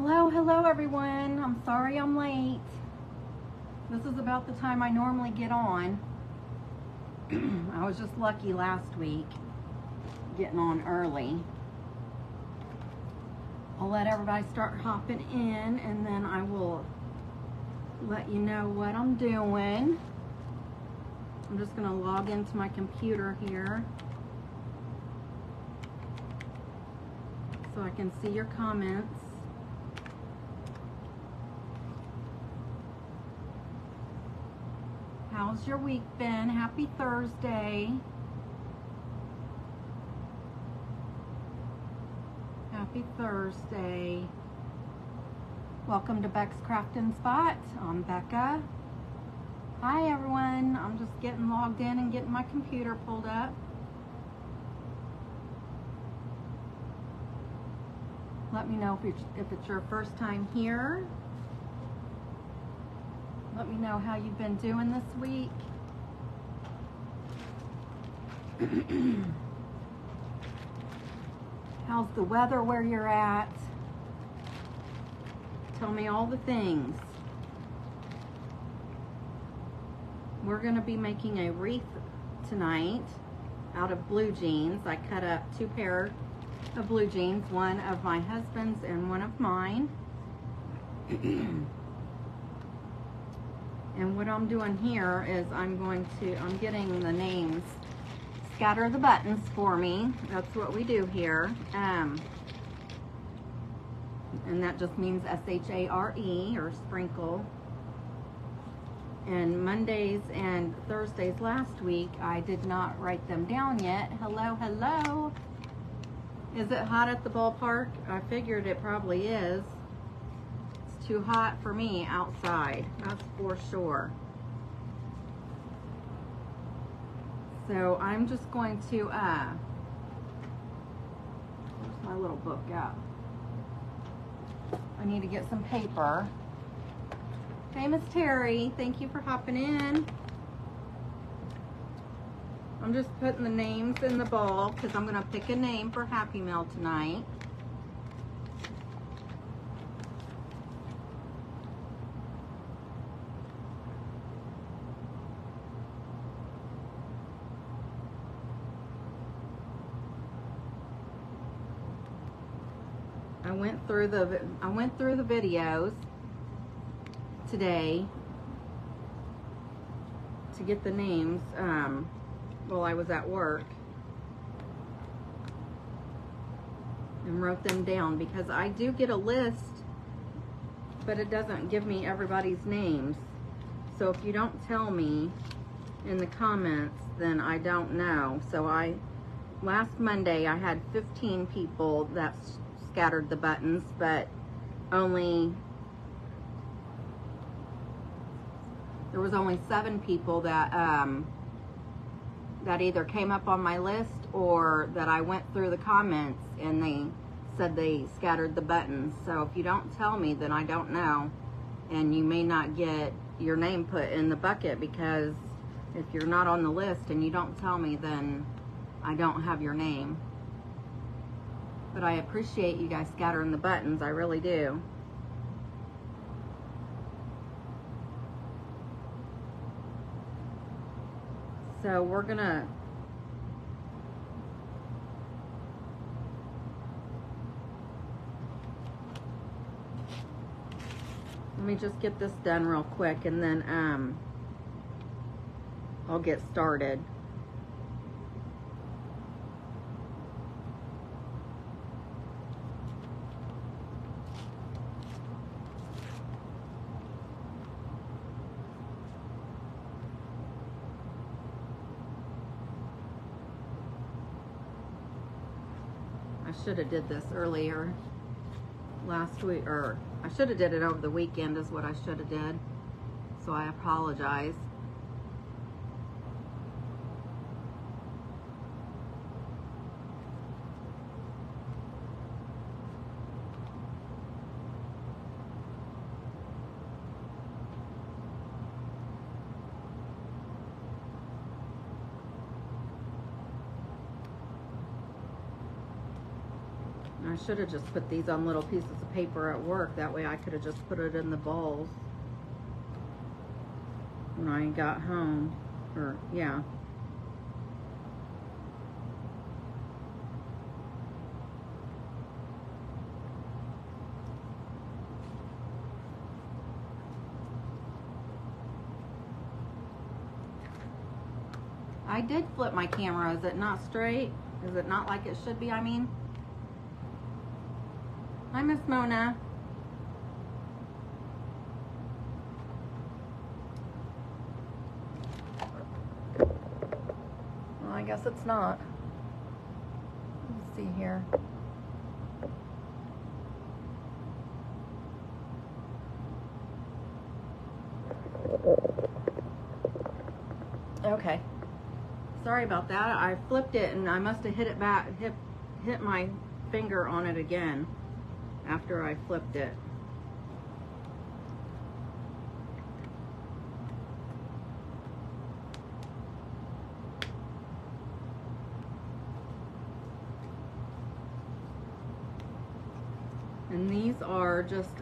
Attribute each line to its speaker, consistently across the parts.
Speaker 1: Hello everyone. I'm sorry I'm late. This is about the time I normally get on. I was just lucky last week getting on early. I'll let everybody start hopping in and then I will let you know what I'm doing. I'm just gonna log into my computer here so I can see your comments. How's your week been? Happy Thursday. Happy Thursday. Welcome to Beck's Craft and Spot. I'm Becca. Hi everyone. I'm just getting logged in and getting my computer pulled up. Let me know if it's your first time here. Let me know how you've been doing this week. How's the weather where you're at? Tell me all the things. We're gonna be making a wreath tonight out of blue jeans. I cut up 2 pairs of blue jeans, one of my husband's and one of mine. And what I'm doing here is I'm getting the names, scatter the buttons for me. That's what we do here. And that just means S-H-A-R-E, or sprinkle. And Mondays and Thursdays last week, I did not write them down yet. Hello, hello. Is it hot at the ballpark? I figured it probably is. Too hot for me outside, that's for sure. So I'm just going to where's my little book at? I need to get some paper. Hey Miss Terry, thank you for hopping in. I'm just putting the names in the bowl because I'm gonna pick a name for Happy Meal tonight. I went through the videos today to get the names while I was at work and wrote them down because I do get a list, but it doesn't give me everybody's names. So if you don't tell me in the comments, then I don't know. So last Monday I had 15 people that scattered the buttons, but there was only 7 people that that either came up on my list or that I went through the comments and they said they scattered the buttons. So if you don't tell me, then I don't know, and you may not get your name put in the bucket, because if you're not on the list and you don't tell me, then I don't have your name. But I appreciate you guys scattering the buttons, I really do. So we're gonna let me just get this done real quick and then I'll get started. I should have did this earlier last week, or I should have did it over the weekend is what I should have did. So I apologize. I should have just put these on little pieces of paper at work. That way I could have just put it in the bowls when I got home. Or, yeah. I did flip my camera. Is it not straight? Is it not like it should be, I mean? Hi, Miss Mona. Well, I guess it's not. Let's see here. Okay. Sorry about that. I flipped it and I must have hit it back, hit my finger on it again after I flipped it. And these are just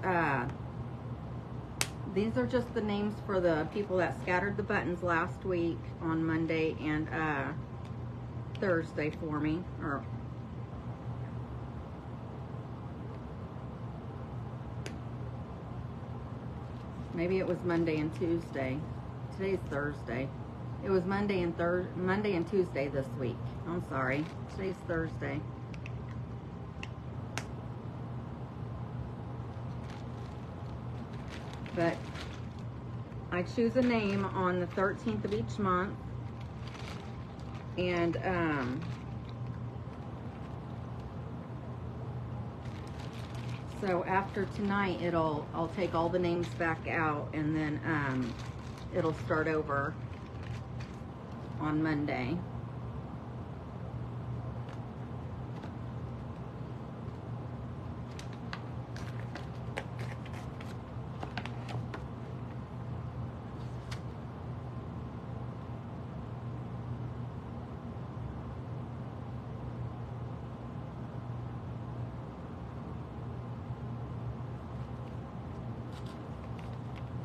Speaker 1: the names for the people that scattered the buttons last week on Monday and Thursday for me. Or maybe it was Monday and Tuesday. Today's Thursday. It was Monday and Tuesday this week. I'm sorry. Today's Thursday. But I choose a name on the 13th of each month, and so after tonight I'll take all the names back out, and then it'll start over on Monday.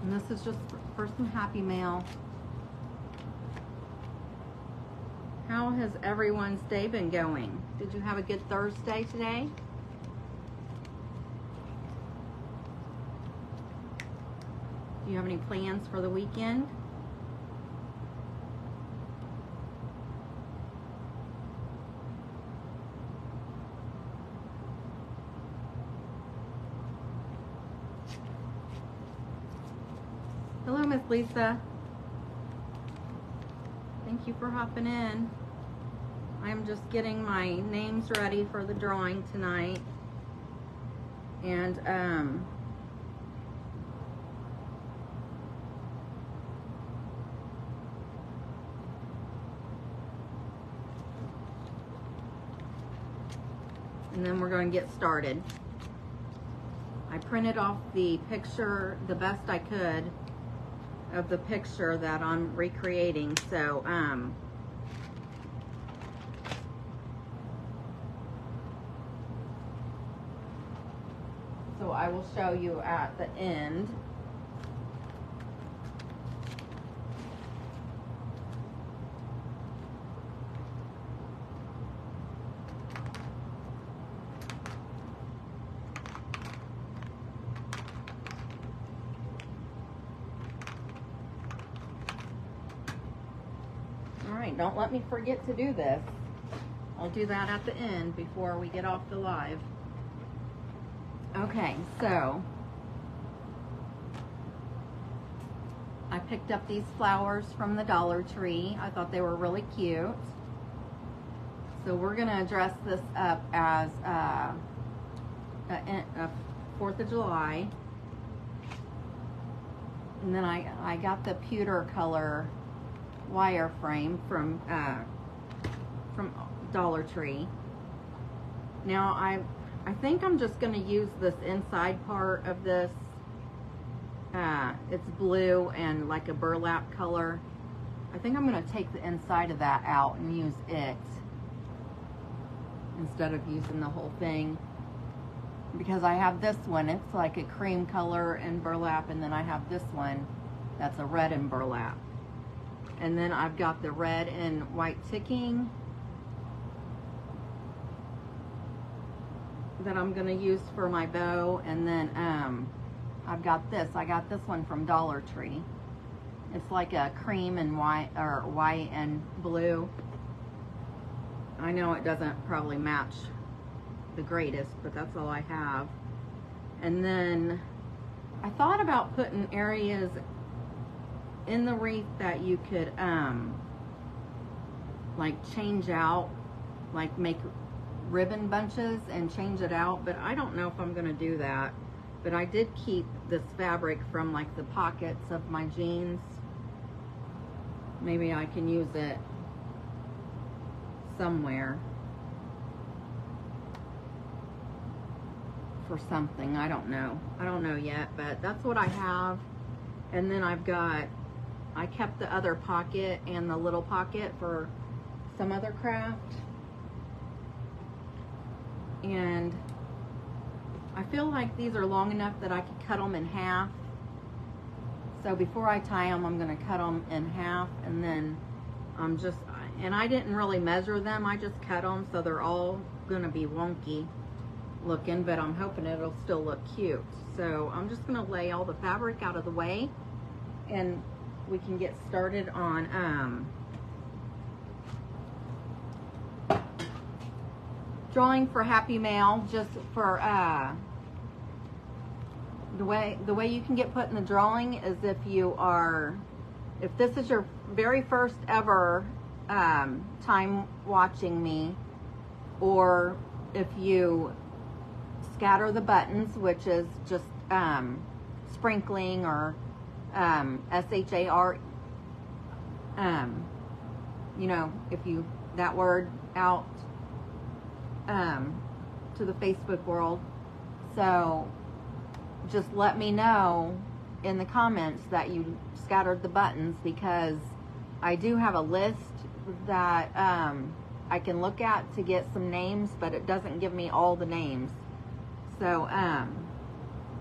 Speaker 1: And this is just for some happy mail. How has everyone's day been going? Did you have a good Thursday today? Do you have any plans for the weekend? Hello, Miss Lisa. Thank you for hopping in. I'm just getting my names ready for the drawing tonight. And then we're going to get started. I printed off the picture the best I could of the picture that I'm recreating, so I will show you at the end. Don't let me forget to do this. I'll do that at the end before we get off the live. Okay, so I picked up these flowers from the Dollar Tree. I thought they were really cute. So we're gonna dress this up as a 4th of July. And then I got the pewter color wireframe from Dollar Tree. Now I think I'm just going to use this inside part of this. It's blue and like a burlap color. I think I'm going to take the inside of that out and use it instead of using the whole thing. because I have this one, it's like a cream color in burlap, and then I have this one that's a red in burlap. And then I've got the red and white ticking that I'm gonna use for my bow. And then I've got this. I got this one from Dollar Tree. It's like a cream and white, or white and blue. I know it doesn't probably match the greatest, but that's all I have. And then I thought about putting areas in the wreath that you could like change out, like make ribbon bunches and change it out, but I don't know if I'm gonna do that. But I did keep this fabric from like the pockets of my jeans. Maybe I can use it somewhere for something. I don't know yet, but that's what I have. And then I kept the other pocket and the little pocket for some other craft. And I feel like these are long enough that I could cut them in half. So before I tie them, I'm gonna cut them in half, and then and I didn't really measure them, I just cut them, so they're all gonna be wonky looking, but I'm hoping it'll still look cute. So I'm just gonna lay all the fabric out of the way, and we can get started on drawing for Happy Mail. Just for the way you can get put in the drawing is if this is your very first ever time watching me, or if you scatter the buttons, which is just sprinkling, or SHAR, you know, if you that word out to the Facebook world. So just let me know in the comments that you scattered the buttons, because I do have a list that I can look at to get some names, but it doesn't give me all the names. So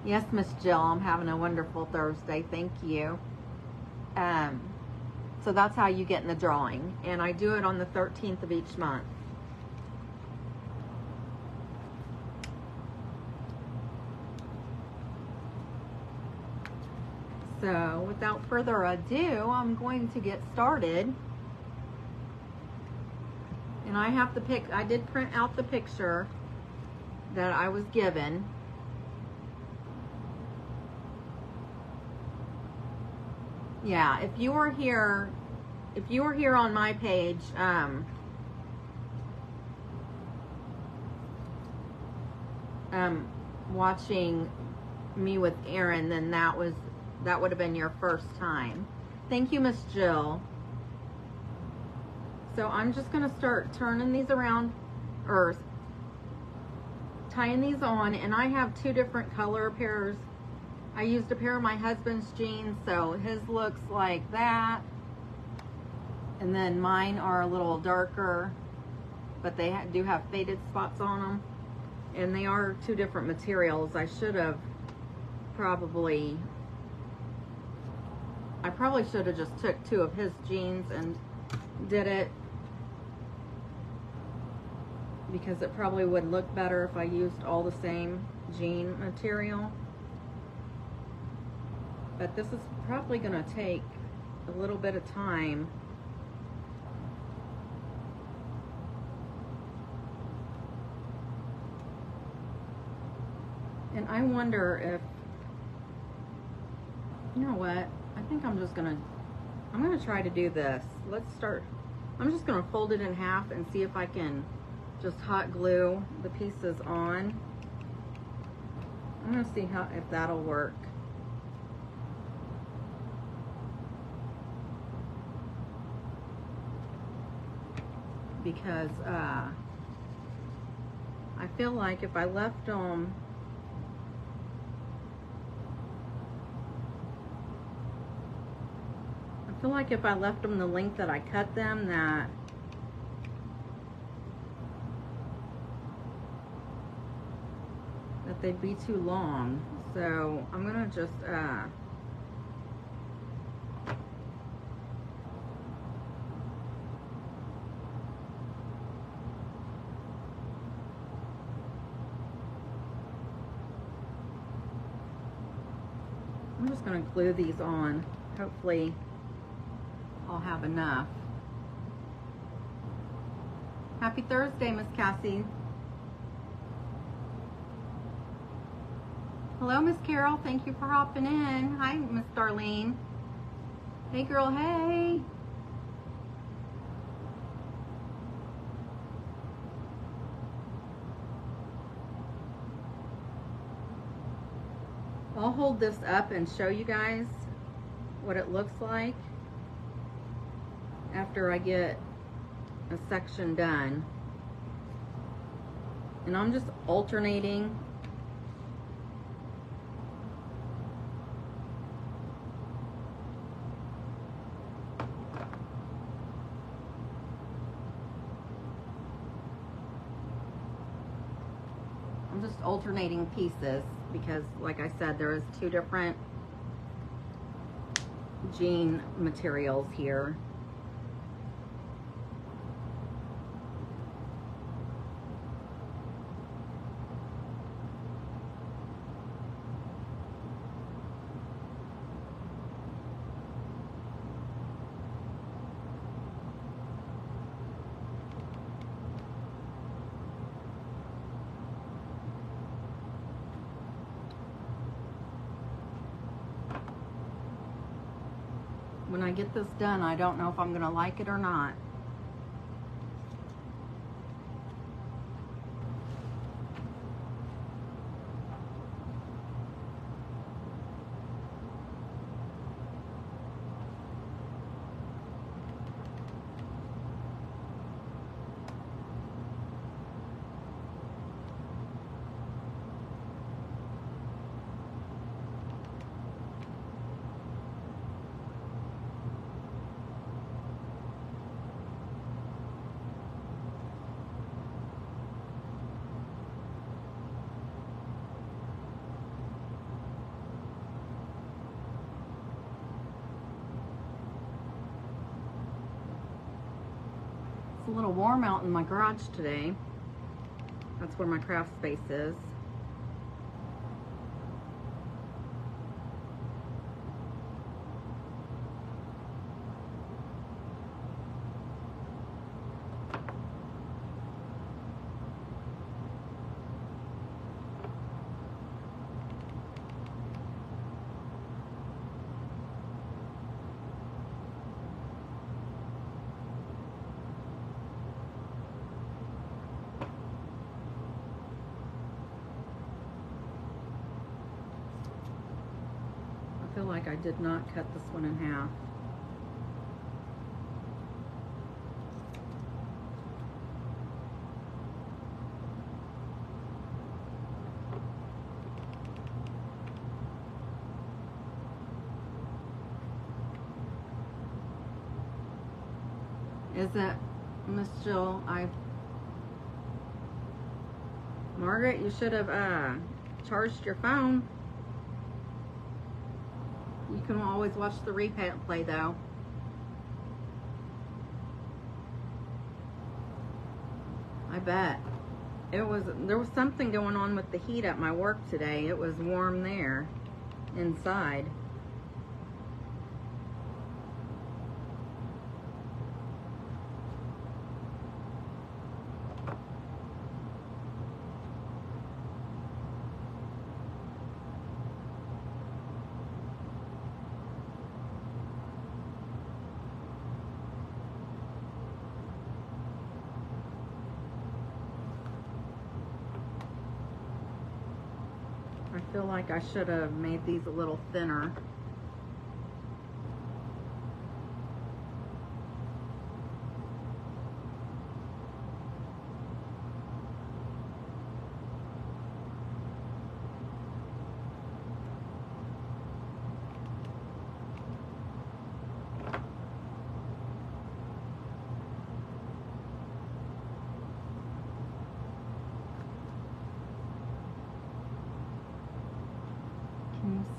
Speaker 1: yes, Miss Jill, I'm having a wonderful Thursday, thank you. So that's how you get in the drawing, and I do it on the 13th of each month. So without further ado, I'm going to get started. And I have the I did print out the picture that I was given. Yeah, if you were here on my page, watching me with Aaron, then that would have been your first time. Thank you, Miss Jill. So I'm just gonna start turning these around, or tying these on, and I have two different color pairs. I used a pair of my husband's jeans, so his looks like that, and then mine are a little darker, but they do have faded spots on them, and they are two different materials. I probably should have just took two of his jeans and did it, because it probably would look better if I used all the same jean material. But this is probably gonna take a little bit of time. And I wonder if, you know what, I think I'm gonna try to do this. Let's start, I'm just gonna fold it in half and see if I can just hot glue the pieces on. I'm gonna see if that'll work. Because I feel like if I left them, the length that I cut them, that like they'd be too long. So I'm gonna just glue these on. Hopefully I'll have enough. Happy Thursday, Miss Cassie. Hello, Miss Carol. Thank you for hopping in. Hi, Miss Darlene. Hey, girl. Hey. I'll hold this up and show you guys what it looks like after I get a section done. And I'm just alternating pieces because, like I said, there is 2 different jean materials here. When I get this done, I don't know if I'm gonna like it or not. It's a little warm out in my garage today. That's where my craft space is. I feel like I did not cut this one in half. Is it, Miss Jill? Margaret, you should have charged your phone. You can always watch the replay though. I bet. There was something going on with the heat at my work today. It was warm there inside. I feel like I should have made these a little thinner.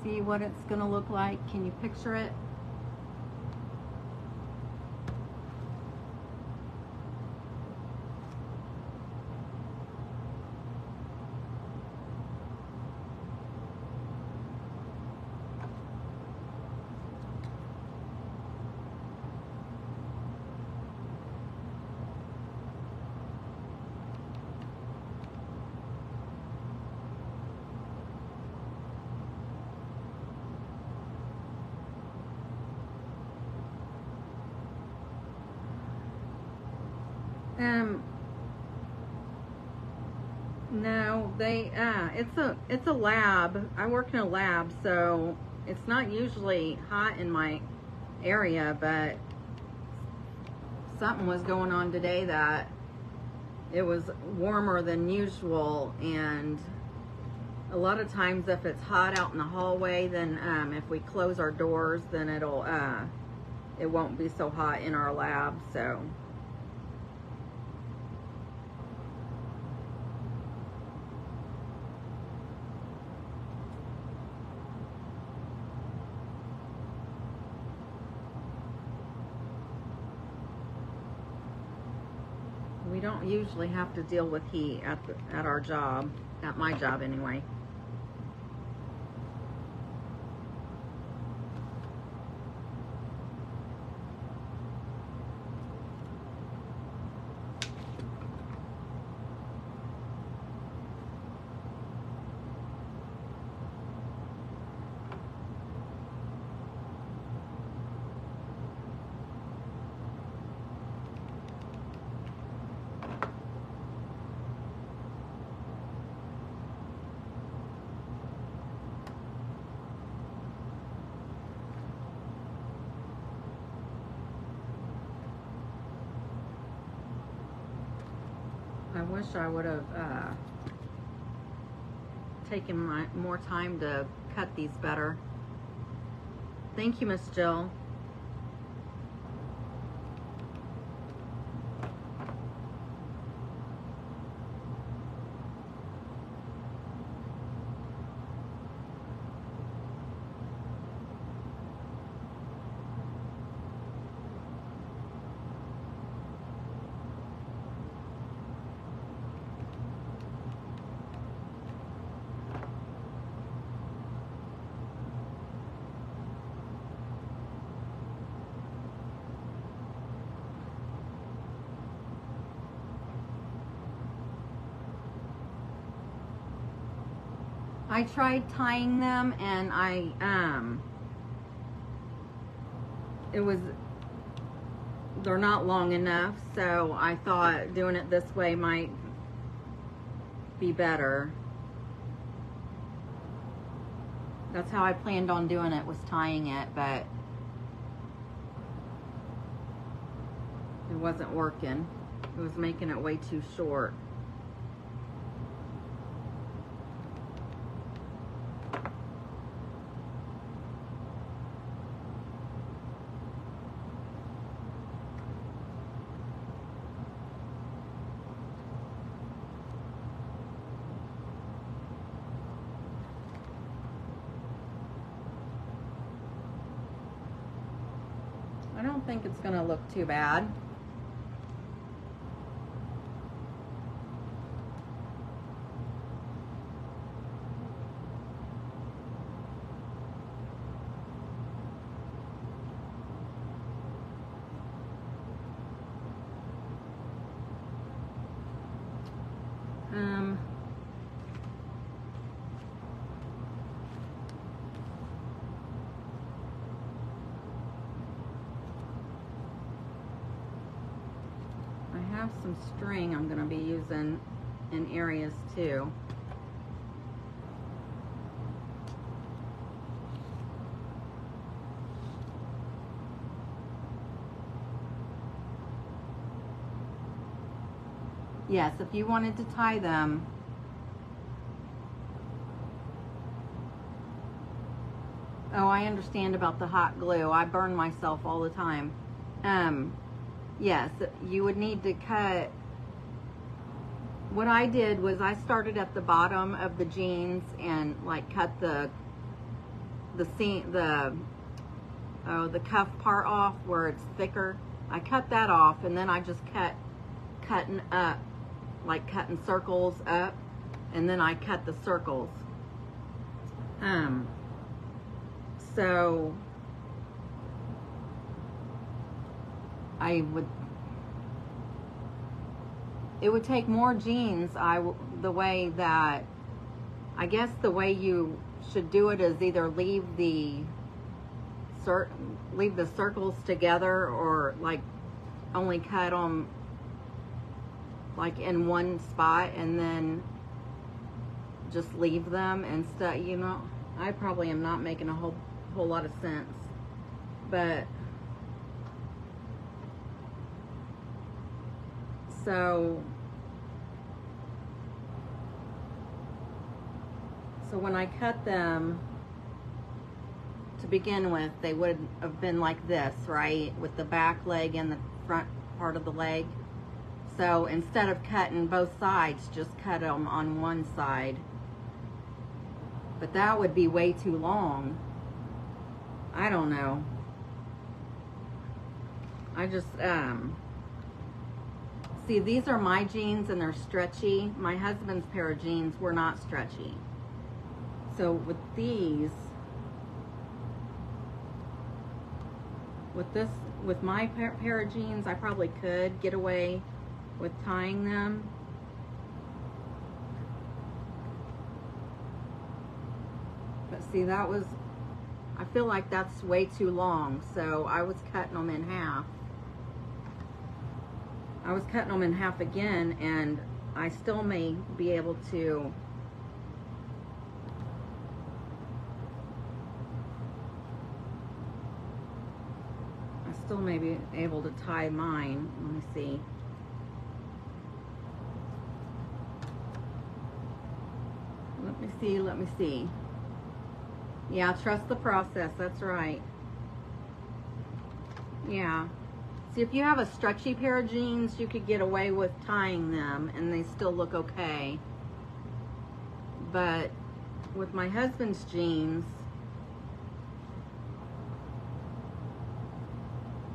Speaker 1: see what it's gonna look like? Can you picture it? No, it's a lab. I work in a lab, so it's not usually hot in my area, but something was going on today that it was warmer than usual, and a lot of times if it's hot out in the hallway, then if we close our doors, then it won't be so hot in our lab, so. We don't usually have to deal with heat at our job, at my job anyway. I wish I would have taken more time to cut these better. Thank you, Miss Jill. I tried tying them, and they're not long enough, so I thought doing it this way might be better. That's how I planned on doing it, was tying it, but it wasn't working. It was making it way too short. I don't think it's gonna look too bad. I have some string I'm going to be using in areas too. Yes, if you wanted to tie them, oh, I understand about the hot glue. I burn myself all the time. Yes, you would need to cut. What I did was I started at the bottom of the jeans and like cut the the seam, the cuff part off where it's thicker. I cut that off, and then I just cutting up, like cutting circles up, and then I cut the circles. So it would take more jeans. The way that, I guess the way you should do it is either leave the circles together, or like only cut them like in one spot and then just leave them instead. You know, I probably am not making a whole lot of sense, but so when I cut them to begin with, they would have been like this, right? With the back leg and the front part of the leg. So instead of cutting both sides, just cut them on one side. But that would be way too long. I don't know. I just, see, these are my jeans and they're stretchy. My husband's pair of jeans were not stretchy. So with these, with my pair of jeans, I probably could get away with tying them. But see, that was, I feel like that's way too long, so I was cutting them in half. I was cutting them in half again, and I still may be able to tie mine. Let me see. Let me see. Yeah, trust the process. That's right. Yeah. See, if you have a stretchy pair of jeans, you could get away with tying them and they still look okay. But with my husband's jeans,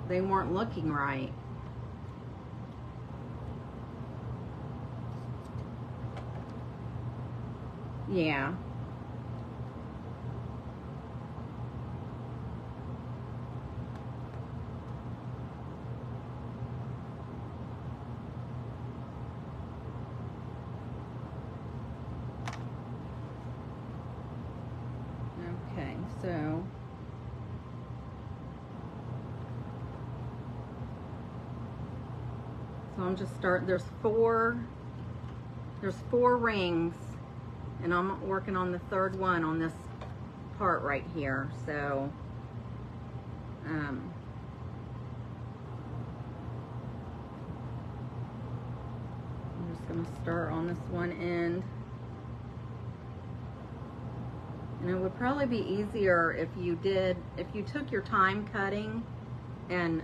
Speaker 1: they weren't looking right. Yeah. Okay, so I'm just there's four rings, and I'm working on the third one on this part right here. So I'm just going to start on this one end. And it would probably be easier if you took your time cutting and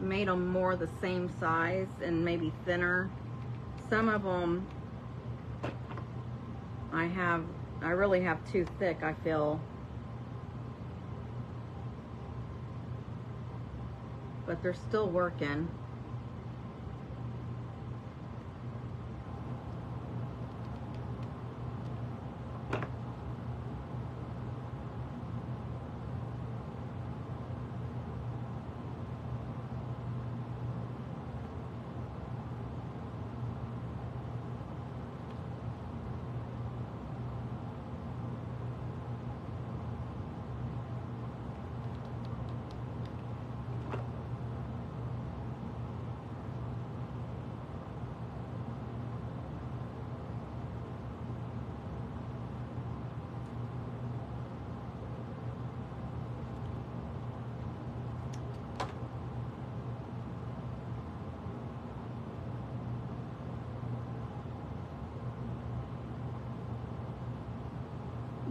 Speaker 1: made them more the same size and maybe thinner. Some of them I really have too thick, I feel. But they're still working.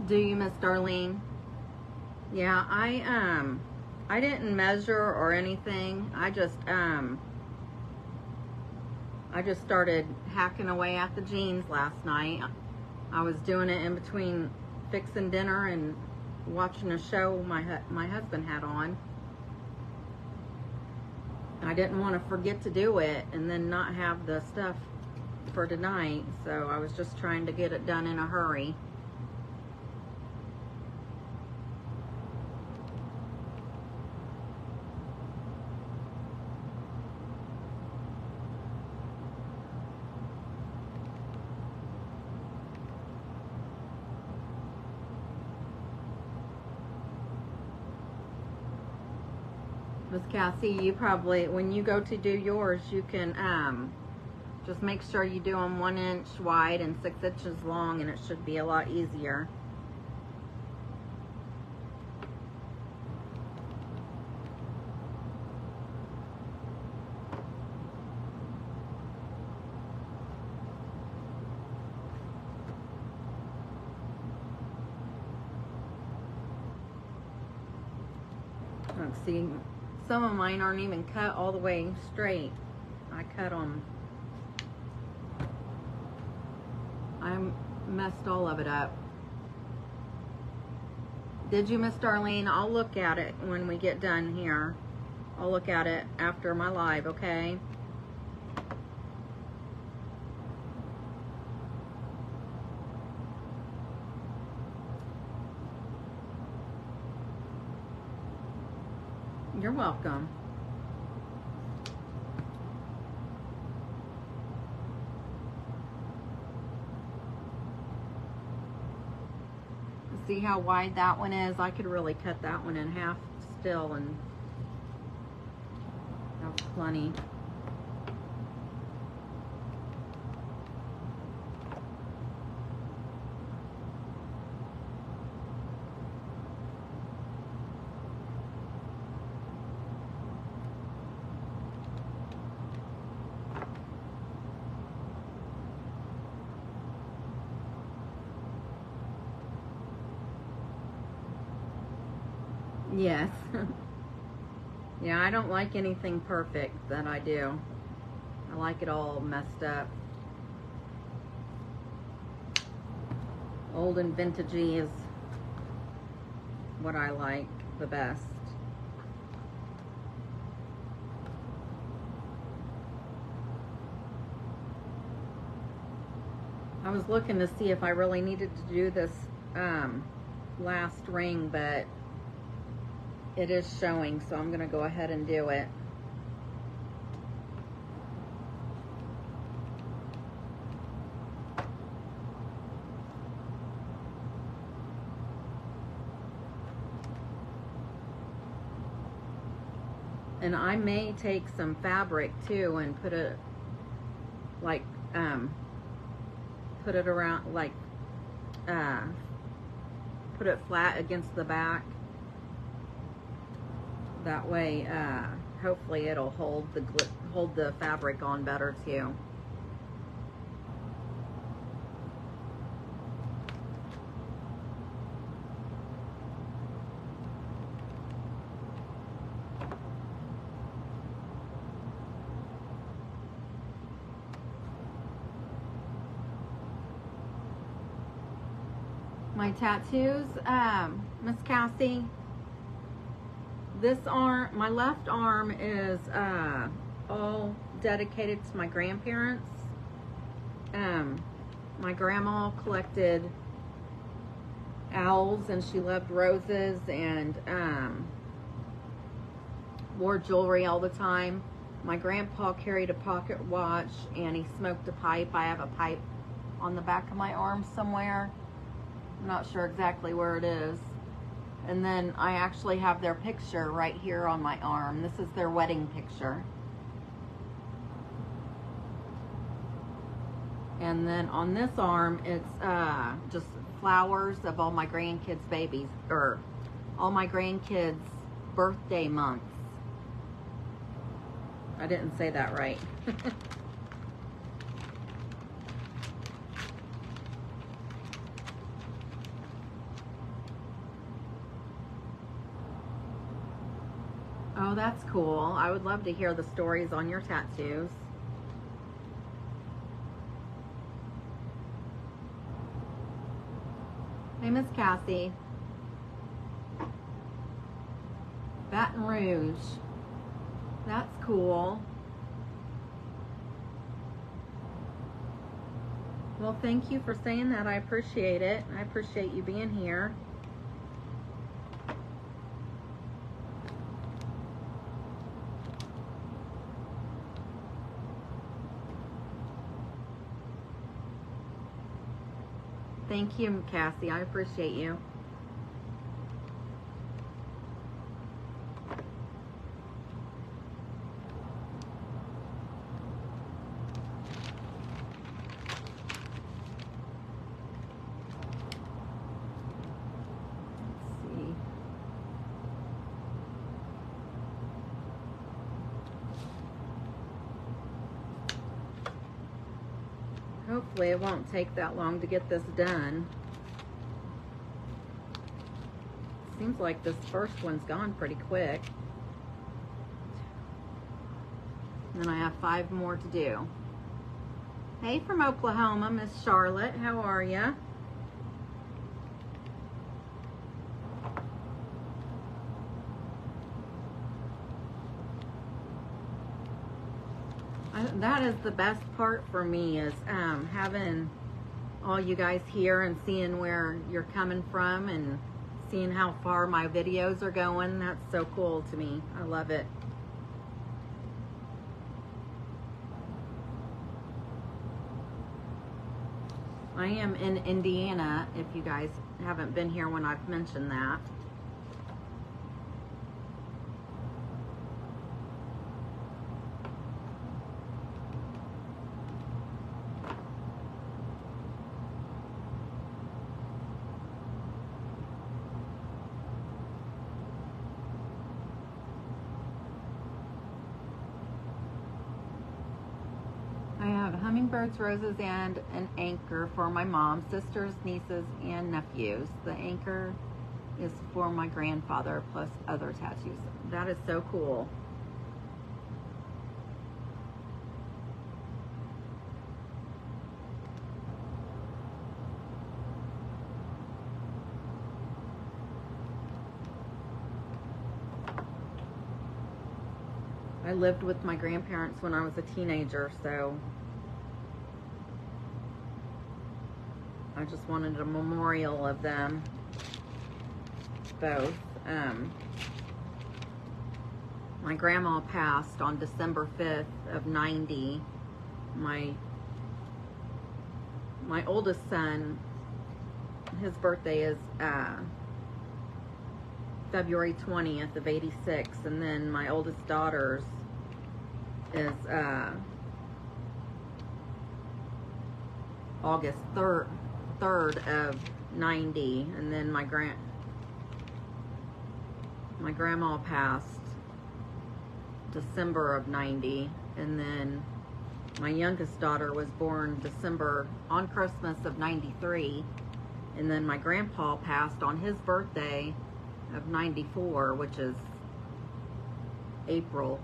Speaker 1: Do you, Miss Darlene? Yeah, I didn't measure or anything. I just started hacking away at the jeans last night. I was doing it in between fixing dinner and watching a show my husband had on. I didn't want to forget to do it and then not have the stuff for tonight, so I was just trying to get it done in a hurry. Miss Cassie, you probably, when you go to do yours, you can just make sure you do them 1 inch wide and 6 inches long, and it should be a lot easier. Let's see. Some of mine aren't even cut all the way straight. I cut them. I messed all of it up. Did you, Miss Darlene? I'll look at it when we get done here. I'll look at it after my live, okay? You're welcome. See how wide that one is? I could really cut that one in half still, and that's plenty. Yes. Yeah, I don't like anything perfect that I do. I like it all messed up. Old and vintagey is what I like the best. I was looking to see if I really needed to do this last ring, but it is showing, so I'm going to go ahead and do it. And I may take some fabric too and put it like put it around, like put it flat against the back. That way, hopefully it'll hold the fabric on better too. My tattoos, Miss Cassie. This arm, my left arm is all dedicated to my grandparents. My grandma collected owls and she loved roses and wore jewelry all the time. My grandpa carried a pocket watch and he smoked a pipe. I have a pipe on the back of my arm somewhere. I'm not sure exactly where it is. And then I actually have their picture right here on my arm. This is their wedding picture. And then on this arm, it's just flowers of all my grandkids' babies, or all my grandkids' birthday months. I didn't say that right. Oh, that's cool. I would love to hear the stories on your tattoos. Hey, Miss Cassie. Baton Rouge. That's cool. Well, thank you for saying that. I appreciate it. I appreciate you being here. Thank you, Cassie. I appreciate you. Let's see. Hopefully it won't take that long to get this done. Seems like this first one's gone pretty quick. And then I have 5 more to do. Hey, from Oklahoma, Miss Charlotte, how are ya? That is the best part for me, is having all you guys here and seeing where you're coming from and seeing how far my videos are going. That's so cool to me. I love it. I am in Indiana, if you guys haven't been here when I've mentioned that. I have hummingbirds, roses, and an anchor for my mom, sisters, nieces, and nephews. The anchor is for my grandfather, plus other tattoos. That is so cool. I lived with my grandparents when I was a teenager, so I just wanted a memorial of them both. My grandma passed on December 5th of 90. My oldest son, his birthday is February 20th of 86, and then my oldest daughter's is August 3rd of 90, and then my grandma passed December of 90, and then my youngest daughter was born on Christmas of 93, and then my grandpa passed on his birthday of 94, which is April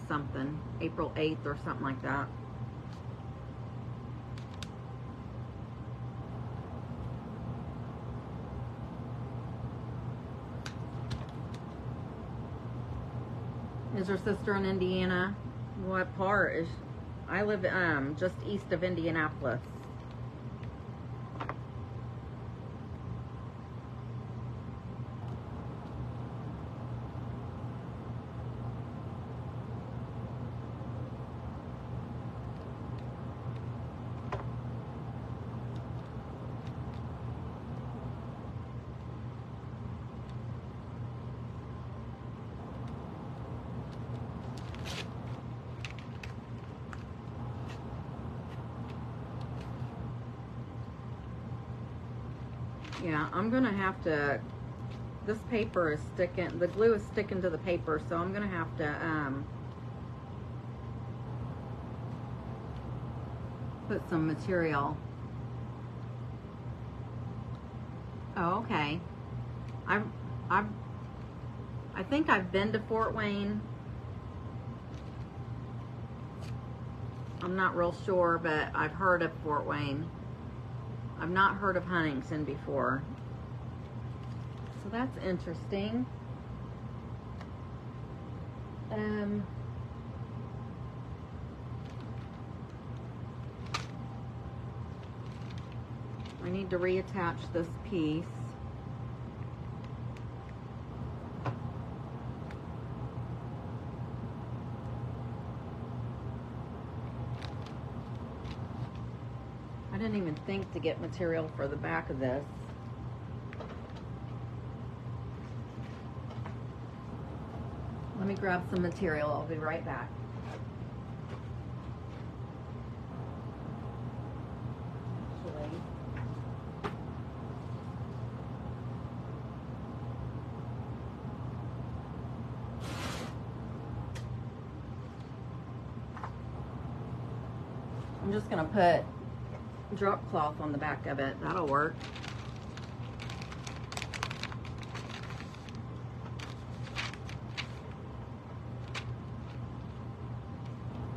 Speaker 1: 8th or something like that. Is your sister in Indiana? What part is? I live just east of Indianapolis. Yeah, I'm gonna have to, this paper is sticking, the glue is sticking to the paper, so I'm gonna have to put some material. Oh, okay. I think I've been to Fort Wayne. I'm not real sure, but I've heard of Fort Wayne. I've not heard of Huntington before. So that's interesting. I need to reattach this piece. I didn't even think to get material for the back of this. Let me grab some material. I'll be right back. I'm just gonna put drop cloth on the back of it. That'll work.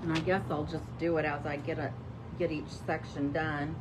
Speaker 1: And I guess I'll just do it as I get each section done.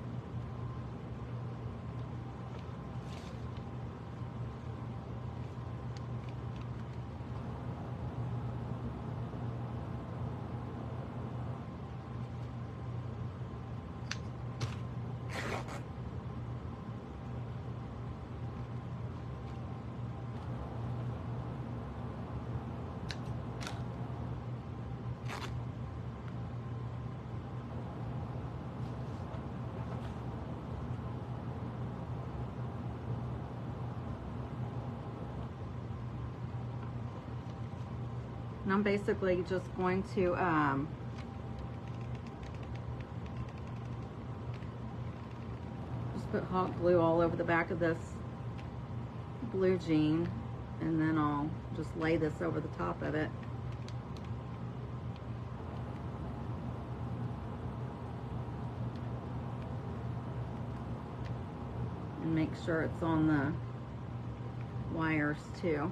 Speaker 1: And I'm basically just going to just put hot glue all over the back of this blue jean, and then I'll just lay this over the top of it. And make sure it's on the wires too.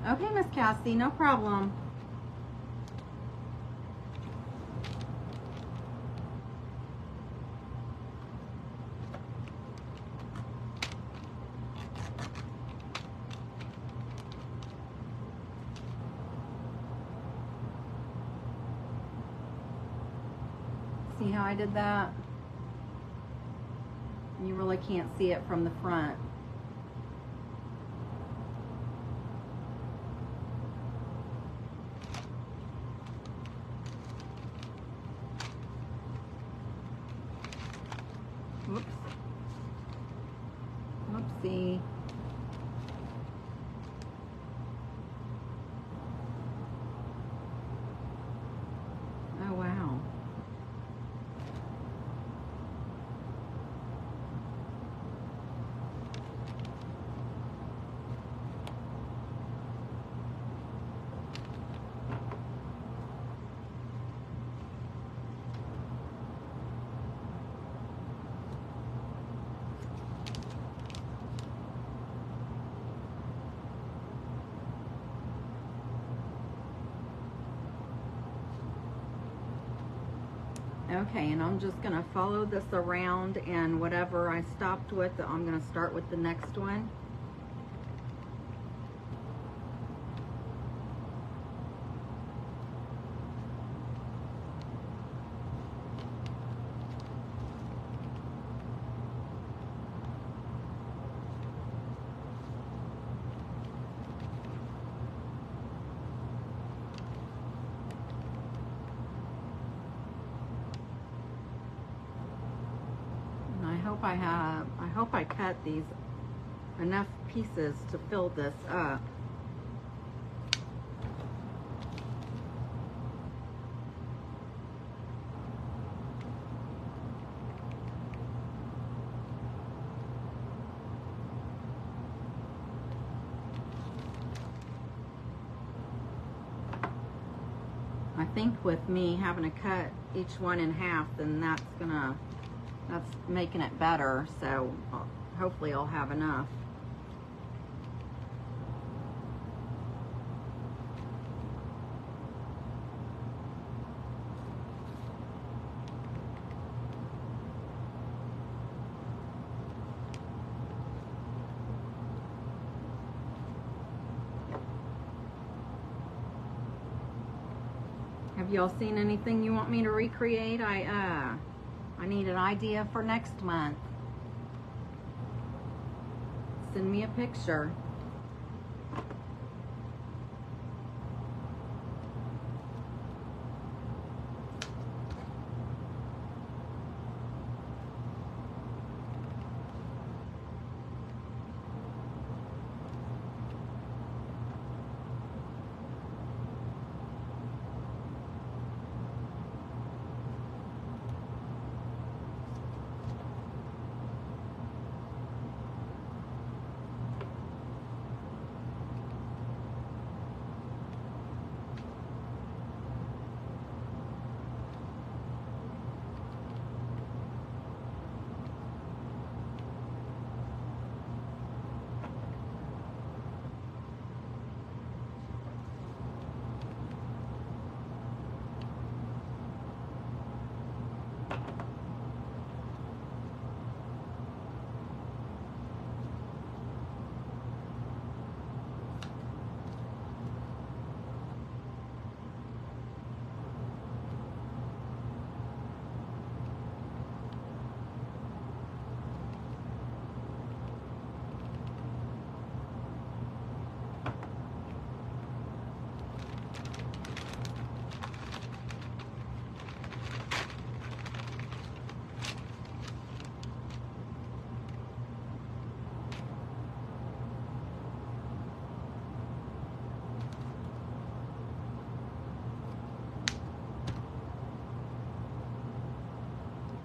Speaker 1: Okay, Miss Cassie, no problem. See how I did that? You really can't see it from the front. Whoops. Whoopsie. Oh, wow. Okay, and I'm just gonna follow this around, and whatever I stopped with, I'm gonna start with the next one. I hope I cut these enough pieces to fill this up. I think with me having to cut each one in half, then that's making it better, so hopefully I'll have enough. Have y'all seen anything you want me to recreate? I need an idea for next month. Send me a picture.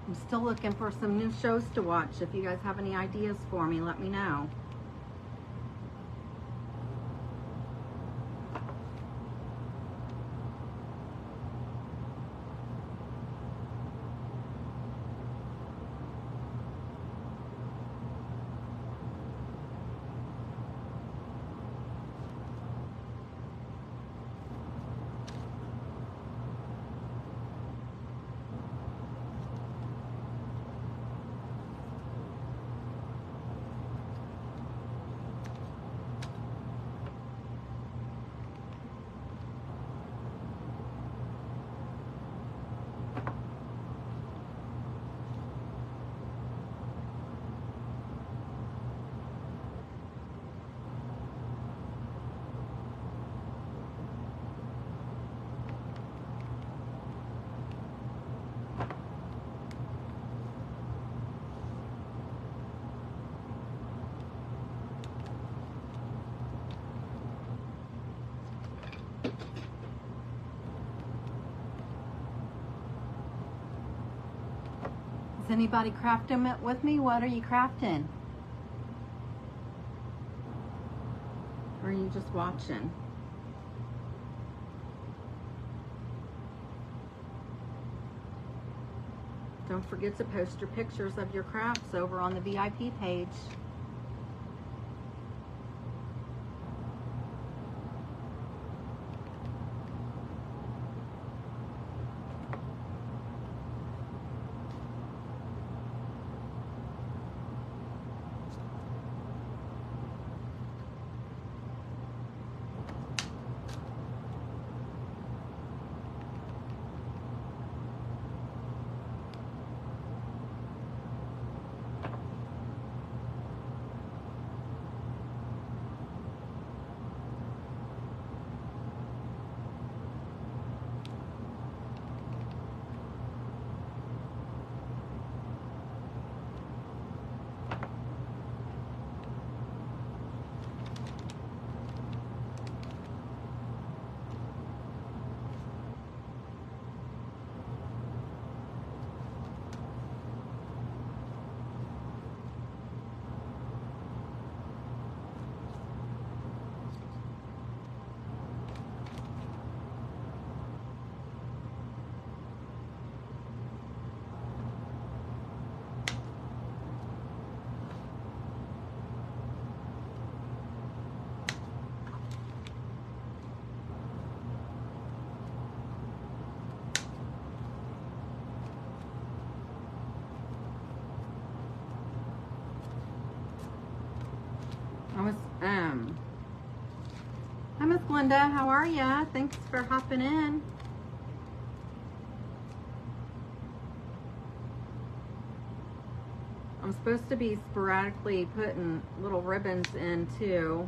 Speaker 1: I'm still looking for some new shows to watch. If you guys have any ideas for me, let me know. Is anybody crafting it with me? What are you crafting? Or are you just watching? Don't forget to post your pictures of your crafts over on the VIP page. Hi, Miss Glenda. How are ya? Thanks for hopping in. I'm supposed to be sporadically putting little ribbons in too.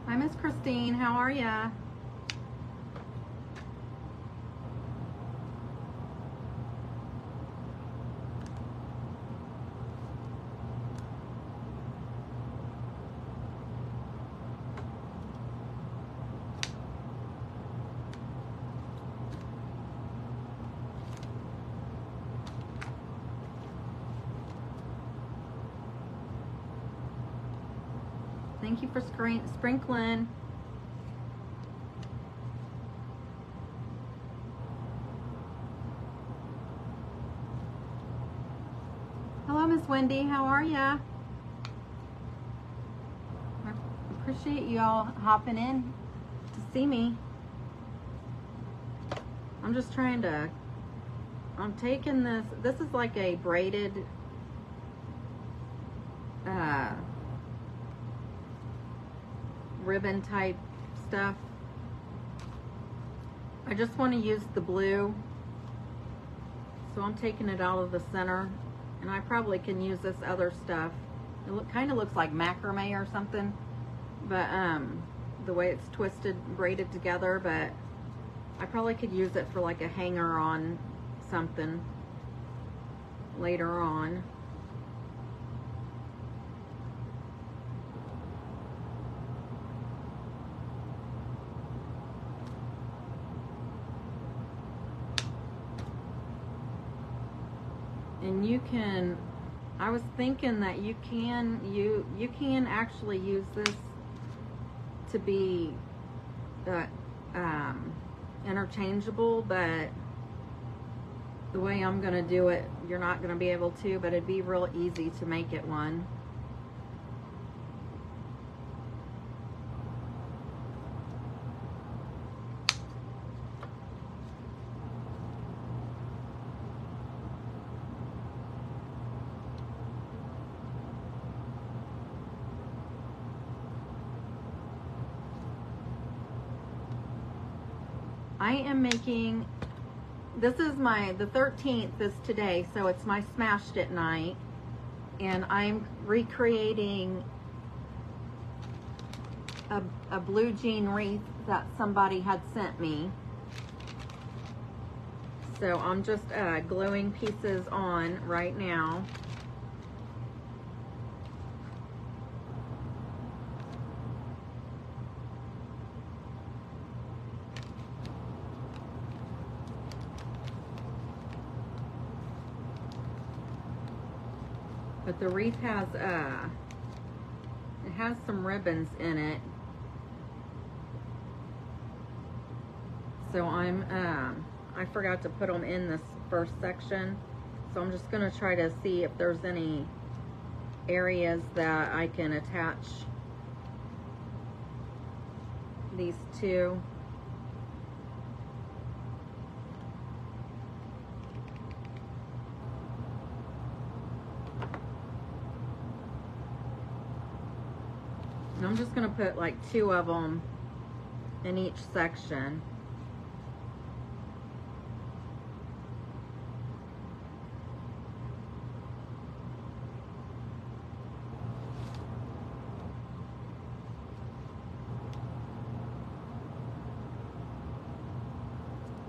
Speaker 1: Hi, Miss Christine. How are ya? Thank you for sprinkling. Hello, Miss Wendy. How are ya? I appreciate you all hopping in to see me. I'm just trying to, I'm taking this, this is like a braided ribbon type stuff. I just want to use the blue, so I'm taking it out of the center, and I probably can use this other stuff. It kind of looks like macrame or something, but the way it's twisted, braided together, but I probably could use it for like a hanger on something later on. And you can, I was thinking that you can actually use this to be interchangeable, but the way I'm gonna do it, you're not gonna be able to, but it'd be real easy to make it one. I am making, this is the 13th is today, so it's my smashed it night, and I'm recreating a blue jean wreath that somebody had sent me. So I'm just gluing pieces on right now. But the wreath has it has some ribbons in it. So I forgot to put them in this first section. So I'm just gonna try to see if there's any areas that I can attach these two. And I'm just gonna put like 2 of them in each section.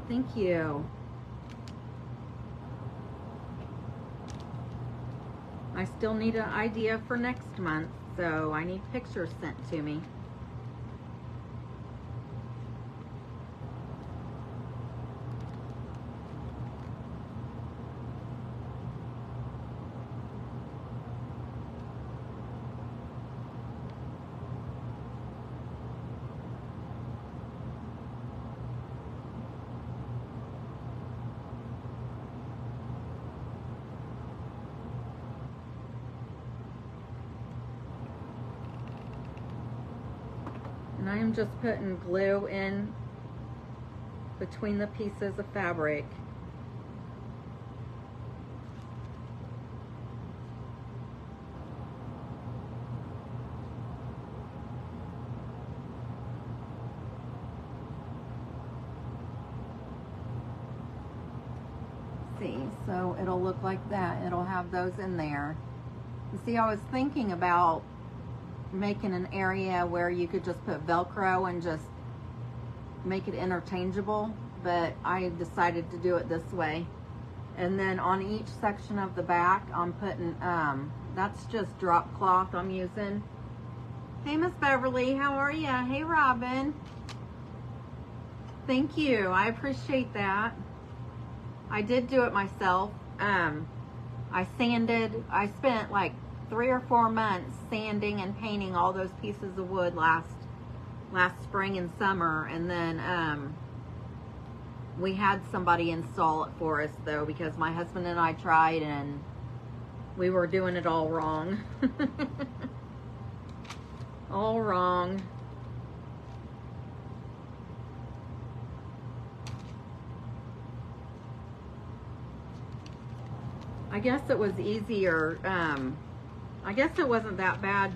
Speaker 1: Thank you. I still need an idea for next month, so I need pictures sent to me. And I am just putting glue in between the pieces of fabric. see. So it'll look like that. It'll have those in there. You see, I was thinking about making an area where you could just put Velcro and just make it interchangeable, but I decided to do it this way. And then on each section of the back, I'm putting, that's just drop cloth I'm using. Hey, Miss Beverly, how are you? Hey, Robin. Thank you, I appreciate that. I did do it myself. I spent like 3 or 4 months sanding and painting all those pieces of wood last spring and summer, and then we had somebody install it for us though, because my husband and I tried and we were doing it all wrong. All wrong. I guess it was easier, I guess it wasn't that bad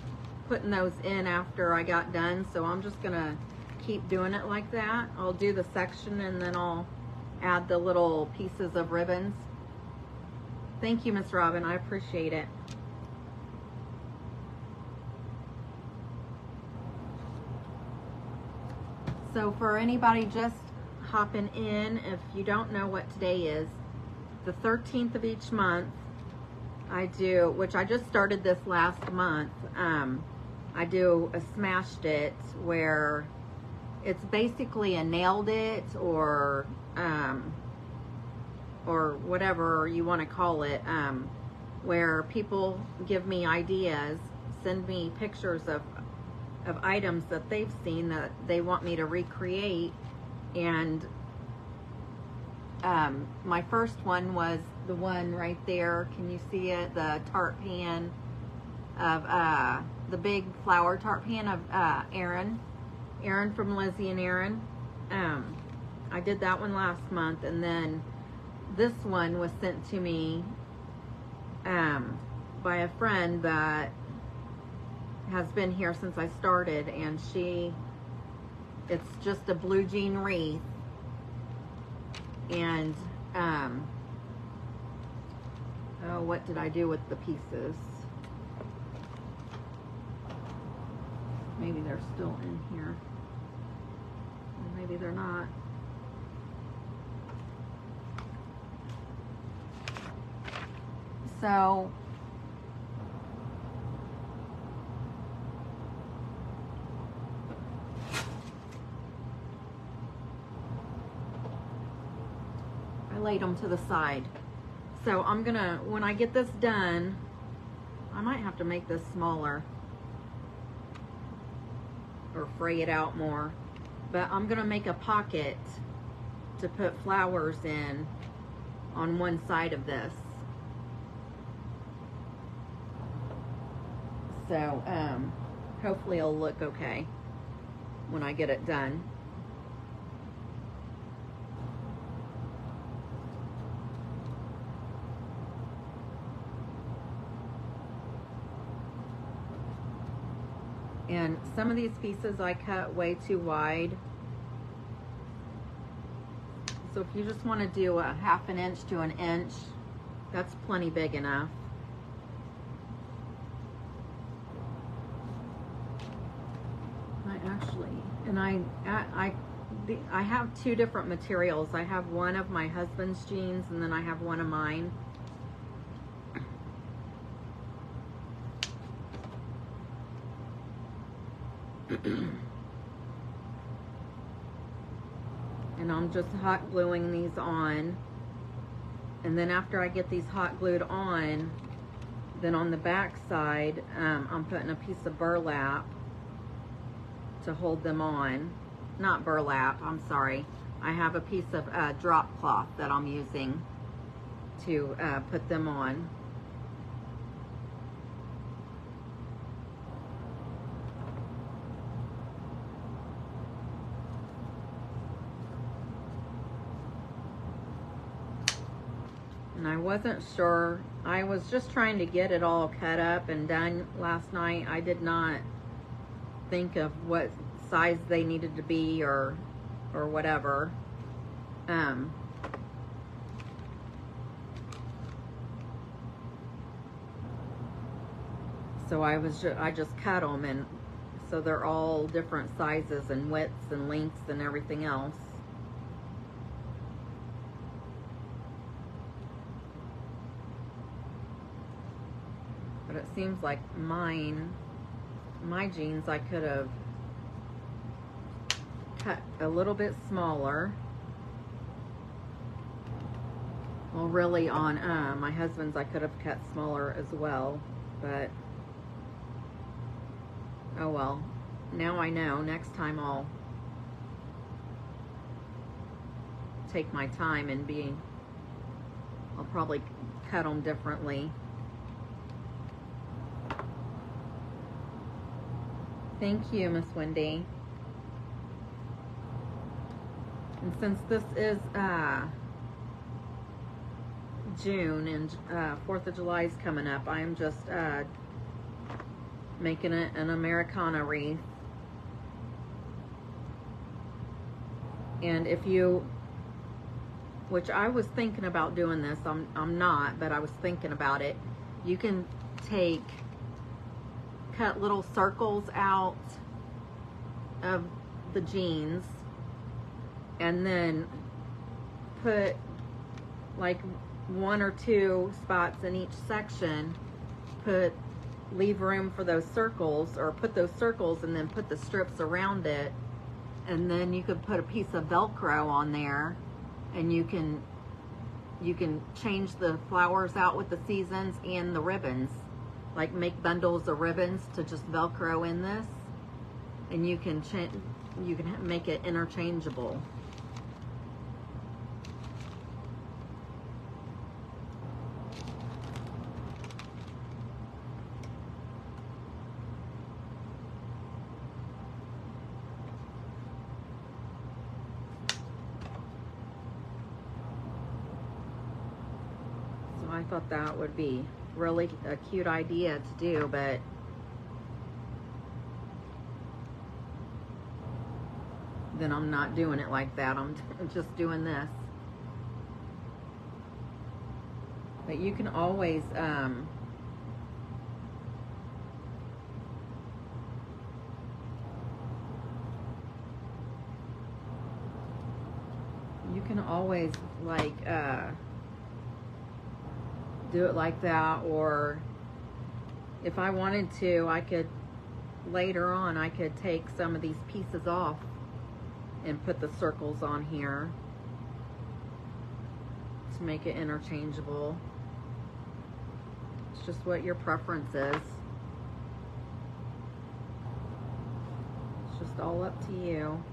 Speaker 1: putting those in after I got done, so I'm just gonna keep doing it like that. I'll do the section and then I'll add the little pieces of ribbons. Thank you, Miss Robin, I appreciate it. So for anybody just hopping in, if you don't know what today is, the 13th of each month, I do, which I just started this last month, I do a smashed it, where it's basically a nailed it or whatever you want to call it, where people give me ideas, send me pictures of items that they've seen that they want me to recreate. And my first one was the one right there. Can you see it? The tart pan of the big flower tart pan of Aaron from Lizzie and Aaron. I did that one last month, and then this one was sent to me by a friend that has been here since I started, and it's just a blue jean wreath. And oh, what did I do with the pieces? Maybe they're still in here. Or maybe they're not. So I laid them to the side. So I'm gonna, when I get this done, I might have to make this smaller or fray it out more, but I'm gonna make a pocket to put flowers in on one side of this. So hopefully it'll look okay when I get it done. And some of these pieces I cut way too wide. So if you just want to do a 1/2 inch to 1 inch, that's plenty big enough. I have 2 different materials. I have one of my husband's jeans, and then I have one of mine. And I'm just hot gluing these on, and then after I get these hot glued on, then on the back side I'm putting a piece of burlap to hold them on. Not burlap, I'm sorry. I have a piece of drop cloth that I'm using to put them on. And I wasn't sure. I was just trying to get it all cut up and done last night. I did not think of what size they needed to be or whatever. So I just cut them, and so they're all different sizes and widths and lengths and everything else. But it seems like my jeans I could have cut a little bit smaller. Well, really on my husband's I could have cut smaller as well, but oh well. Now I know. Next time I'll take my time and I'll probably cut them differently. Thank you, Miss Wendy. And since this is June and 4th of July is coming up, I am just making it an Americana wreath. And if you, which I was thinking about doing this, I'm not, but I was thinking about it. You can cut little circles out of the jeans and then put like 1 or 2 spots in each section, leave room for those circles, or put those circles and then put the strips around it, and then you could put a piece of Velcro on there, and you can change the flowers out with the seasons and the ribbons, like make bundles of ribbons to just Velcro in this, and you can make it interchangeable. I thought that would be really a cute idea to do, but then I'm not doing it like that. I'm just doing this. But you can always like do it like that, or if I wanted to, I could later on I could take some of these pieces off and put the circles on here to make it interchangeable. It's just what your preference is. It's just all up to you.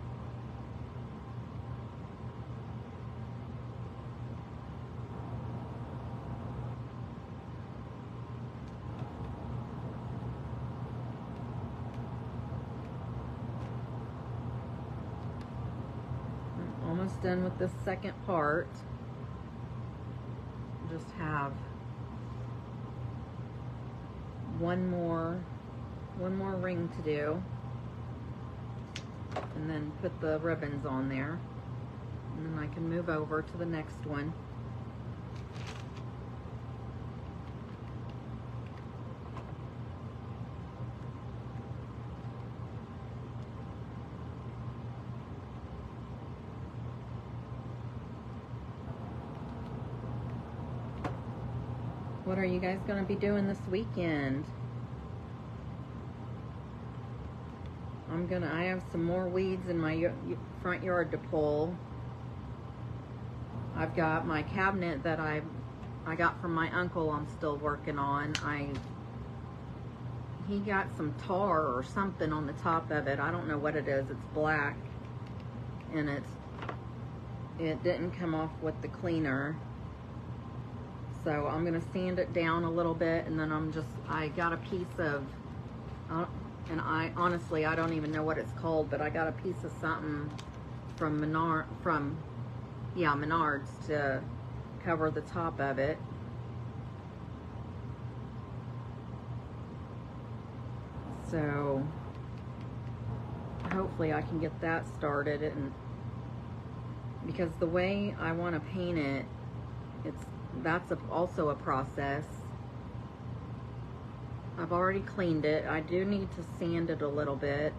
Speaker 1: Almost done with this second part. Just have one more ring to do, and then put the ribbons on there, and then I can move over to the next one. What are you guys going to be doing this weekend? I have some more weeds in my front yard to pull. I've got my cabinet that I got from my uncle I'm still working on. He got some tar or something on the top of it. I don't know what it is. It's black, and it didn't come off with the cleaner. So I'm gonna sand it down a little bit, and then I got a piece of, and honestly I don't even know what it's called, but I got a piece of something from Menards to cover the top of it. So hopefully I can get that started, and because the way I want to paint it, that's also a process. I've already cleaned it. I do need to sand it a little bit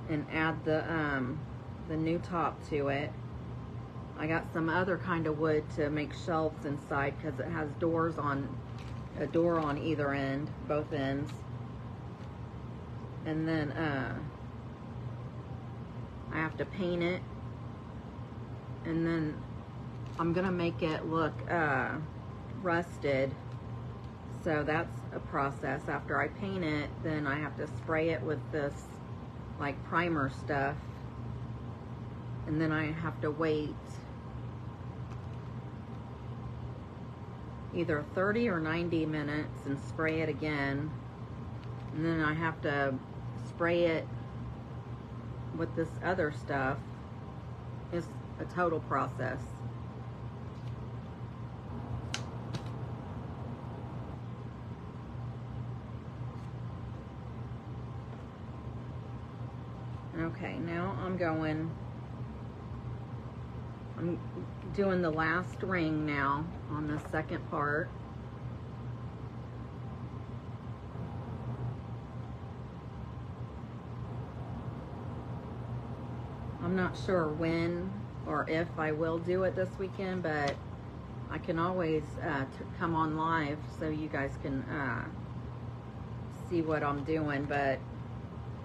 Speaker 1: and add the new top to it. I got some other kind of wood to make shelves inside because it has a door on either end, both ends. And then I have to paint it, and then I'm gonna make it look rusted. So that's a process. After I paint it, then I have to spray it with this like primer stuff, and then I have to wait either 30 or 90 minutes and spray it again, and then I have to spray it with this other stuff. It's a total process. Okay, now I'm doing the last ring now on the second part. I'm not sure when or if I will do it this weekend, but I can always come on live so you guys can see what I'm doing. But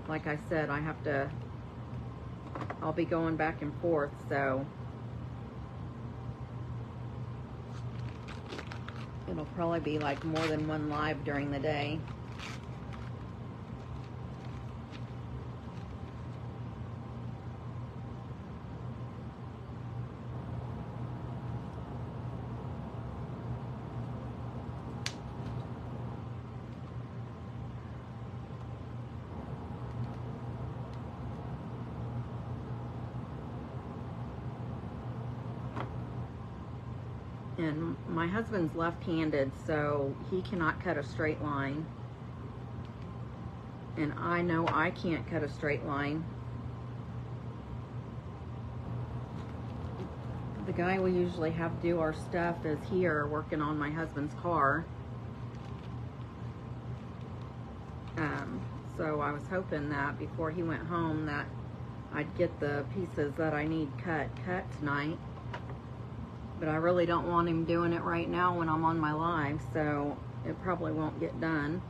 Speaker 1: like I said, I'll be going back and forth, so it'll probably be like more than one live during the day. And my husband's left-handed, so he cannot cut a straight line. And I know I can't cut a straight line. The guy we usually have do our stuff is here working on my husband's car. So I was hoping that before he went home that I'd get the pieces that I need cut tonight. But I really don't want him doing it right now when I'm on my live, so it probably won't get done.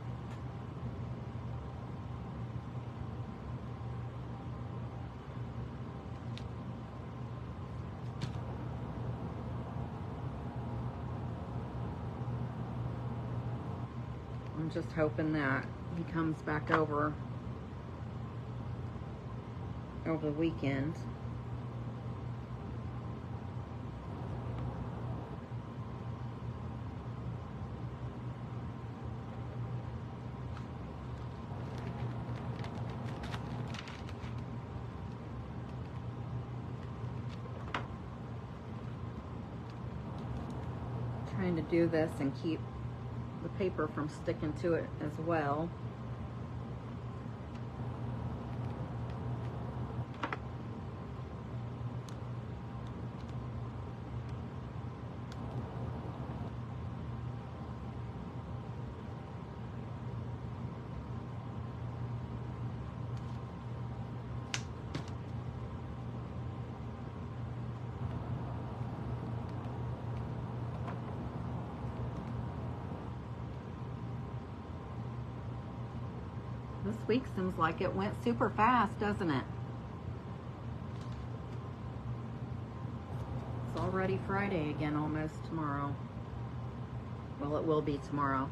Speaker 1: I'm just hoping that he comes back over the weekend. Trying to do this and keep the paper from sticking to it as well. This week seems like it went super fast, doesn't it? It's already Friday again, almost tomorrow. Well, it will be tomorrow.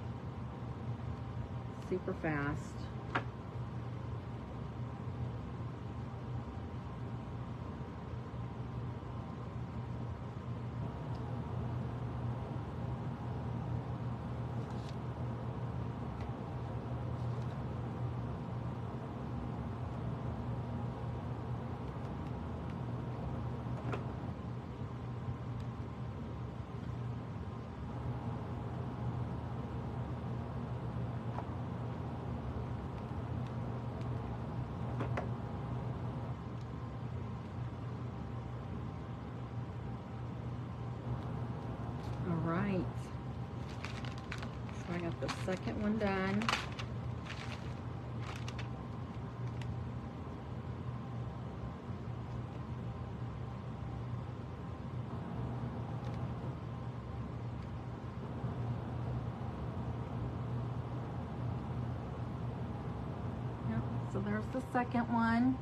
Speaker 1: Super fast. I got the second one done. Yep, so there's the second one.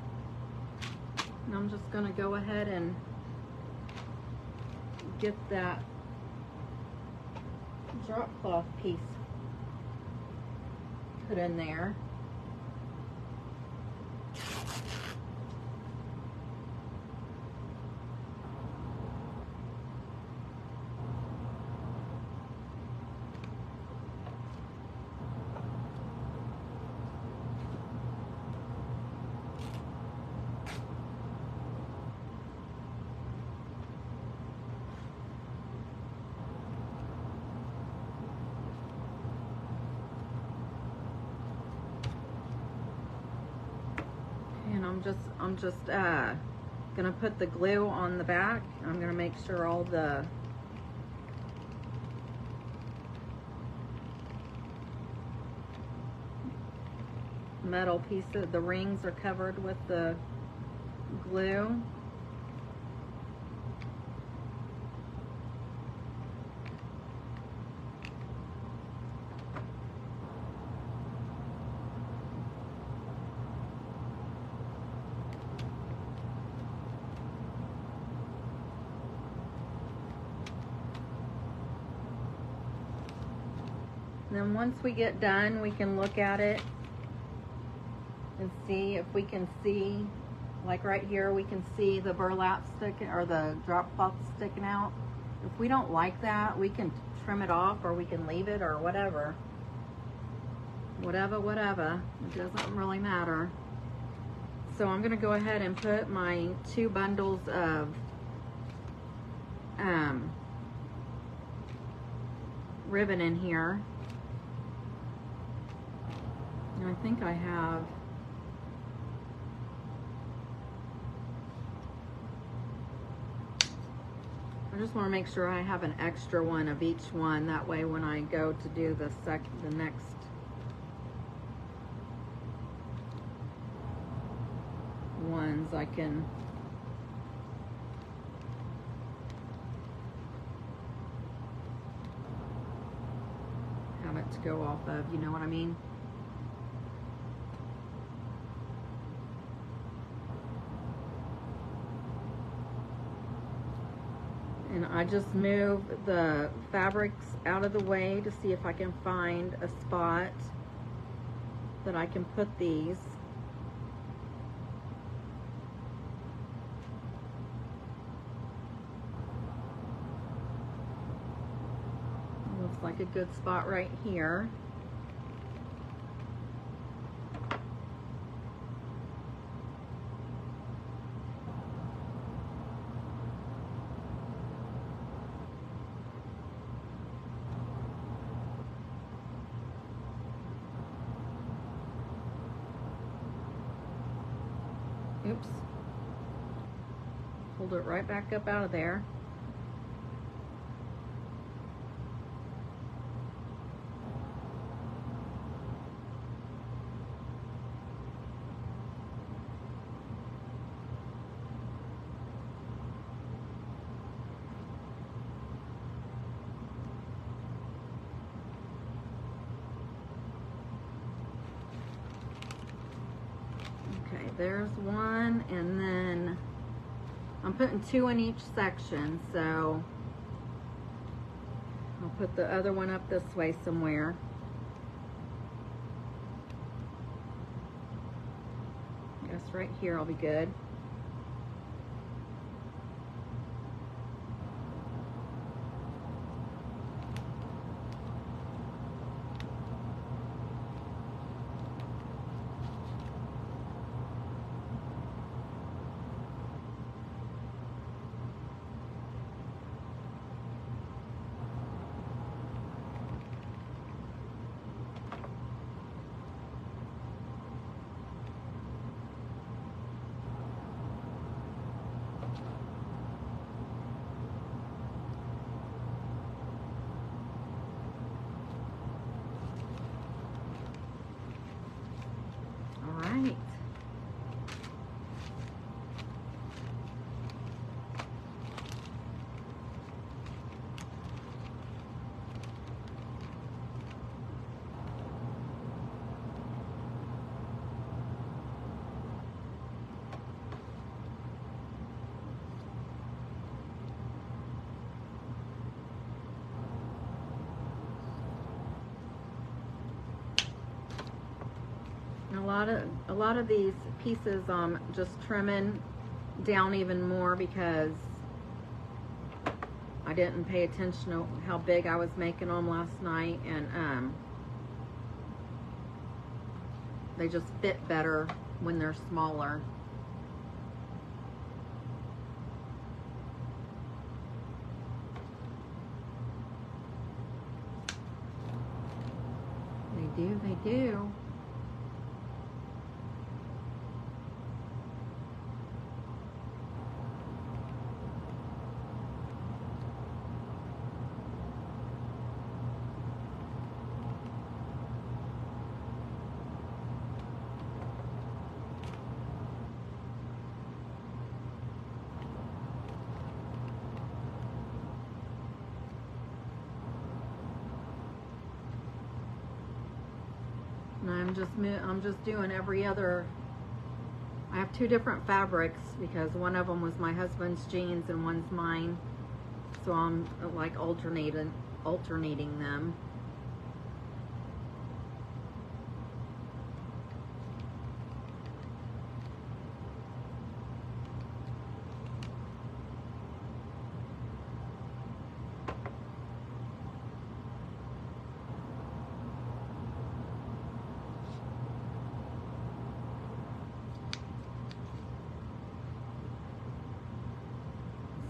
Speaker 1: And I'm just going to go ahead and get that drop cloth piece put in there. And I'm just gonna put the glue on the back. I'm gonna make sure all the metal pieces, the rings are covered with the glue. And then once we get done, we can look at it and see if we can see, like right here, we can see the burlap sticking, or the drop cloth sticking out. If we don't like that, we can trim it off, or we can leave it, or whatever. Whatever. It doesn't really matter. So I'm gonna go ahead and put my 2 bundles of ribbon in here. And I think I have I just want to make sure I have an extra one of each one. That way when I go to do the next ones, I can have it to go off of, you know what I mean? And I just move the fabrics out of the way to see if I can find a spot that I can put these. Looks like a good spot right here. Oops. Pulled it right back up out of there. Okay, there's one, and then I'm putting 2 in each section, so I'll put the other one up this way somewhere. I guess right here I'll be good. a lot of these pieces I'm just trimming down even more because I didn't pay attention to how big I was making them last night, and they just fit better when they're smaller. They do. And I'm just doing every other. I have two different fabrics because one of them was my husband's jeans and one's mine, so I'm like alternating them.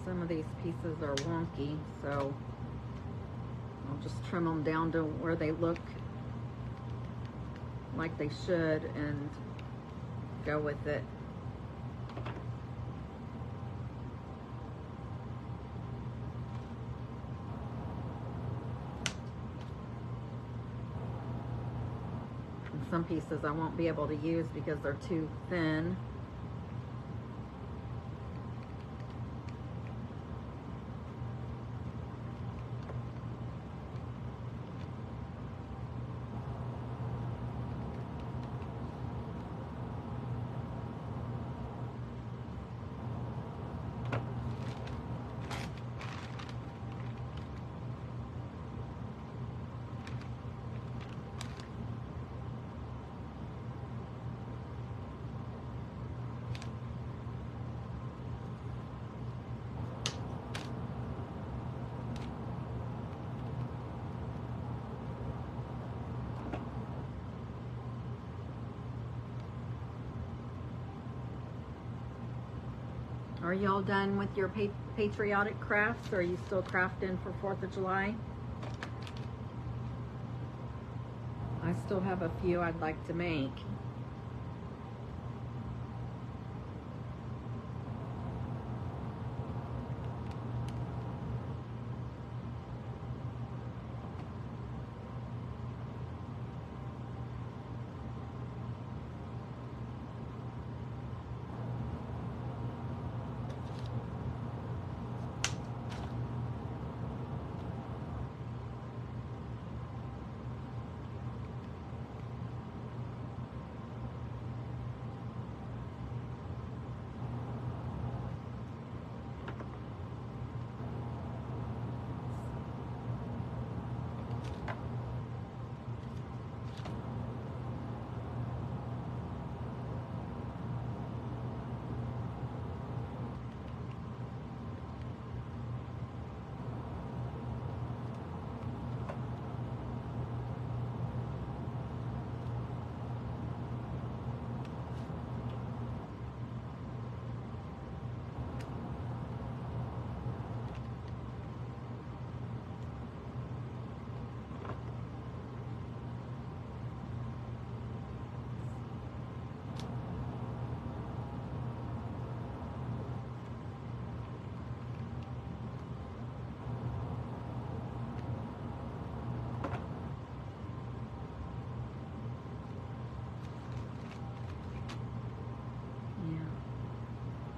Speaker 1: Some of these pieces are wonky, so I'll just trim them down to where they look like they should and go with it. And some pieces I won't be able to use because they're too thin. Are y'all done with your patriotic crafts, or are you still crafting for 4th of July? I still have a few I'd like to make.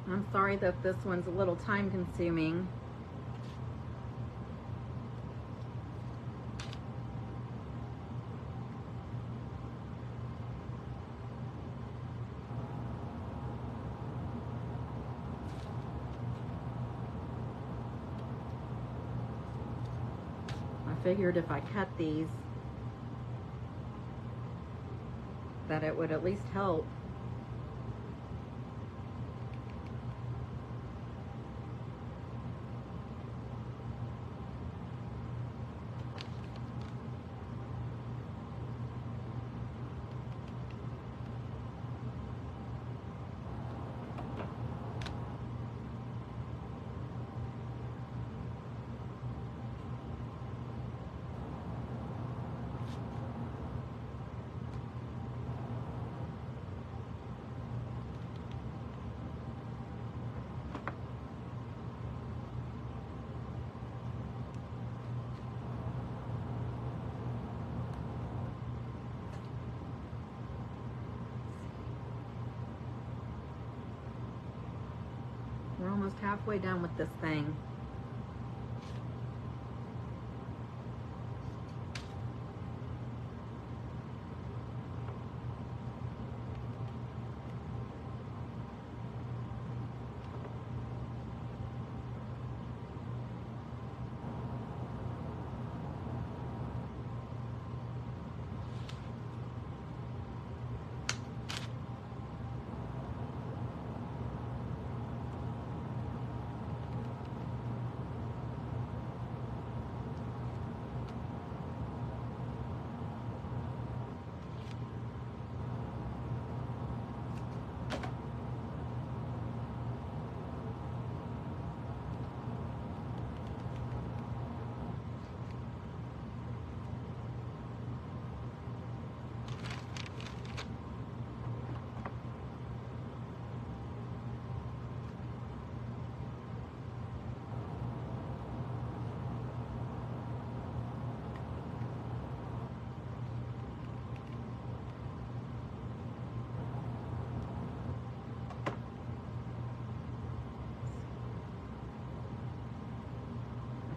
Speaker 1: I'm sorry that this one's a little time consuming. I figured if I cut these, that it would at least help. We're almost halfway done with this thing.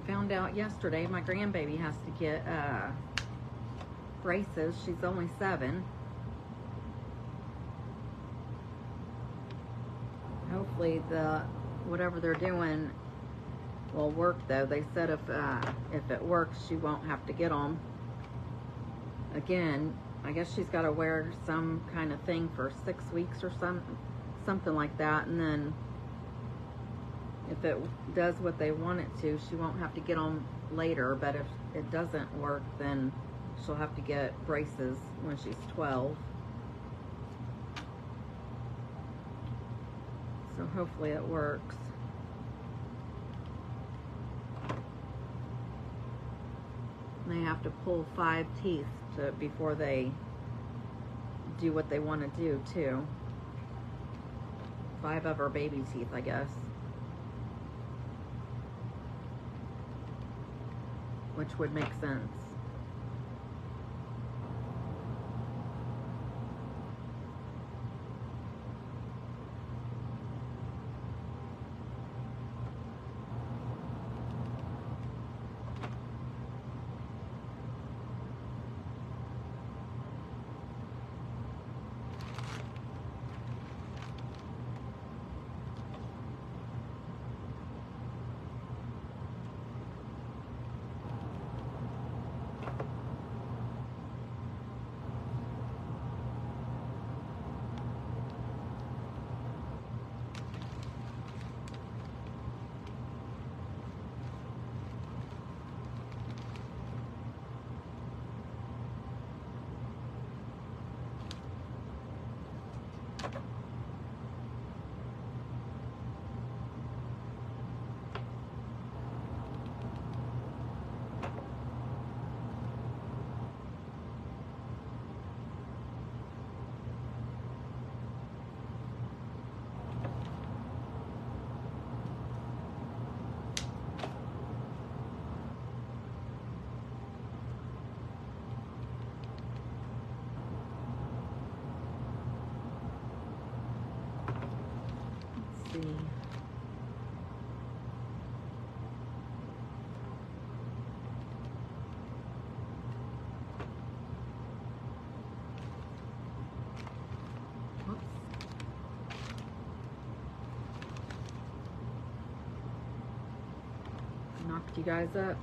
Speaker 1: Found out yesterday my grandbaby has to get braces. She's only 7. Hopefully whatever they're doing will work though. They said if it works, she won't have to get them again. I guess she's got to wear some kind of thing for 6 weeks or something like that, and then if it does what they want it to, she won't have to get them later. But if it doesn't work, then she'll have to get braces when she's 12. So hopefully it works. They have to pull 5 teeth before they do what they want to do too. 5 of her baby teeth, I guess. Which would make sense. See. Whoops. Knocked you guys up.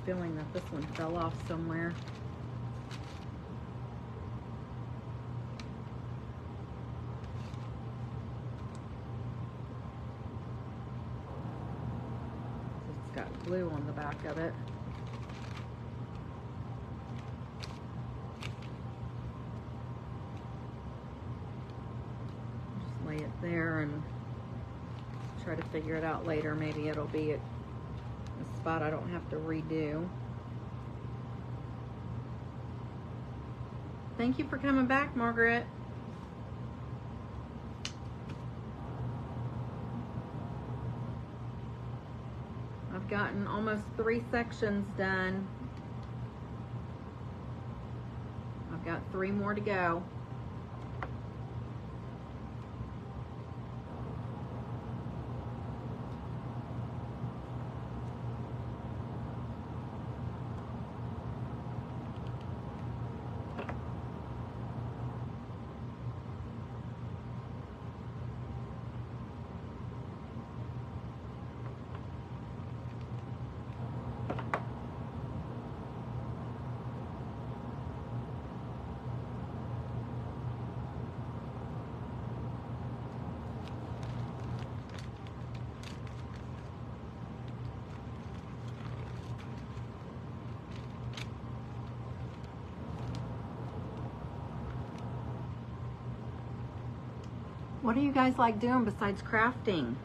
Speaker 1: feeling that this one fell off somewhere. It's got glue on the back of it. Just lay it there and try to figure it out later. Maybe it'll be a spot I don't have to redo. Thank you for coming back, Margaret. I've gotten almost 3 sections done. I've got 3 more to go. What do you guys like doing besides crafting?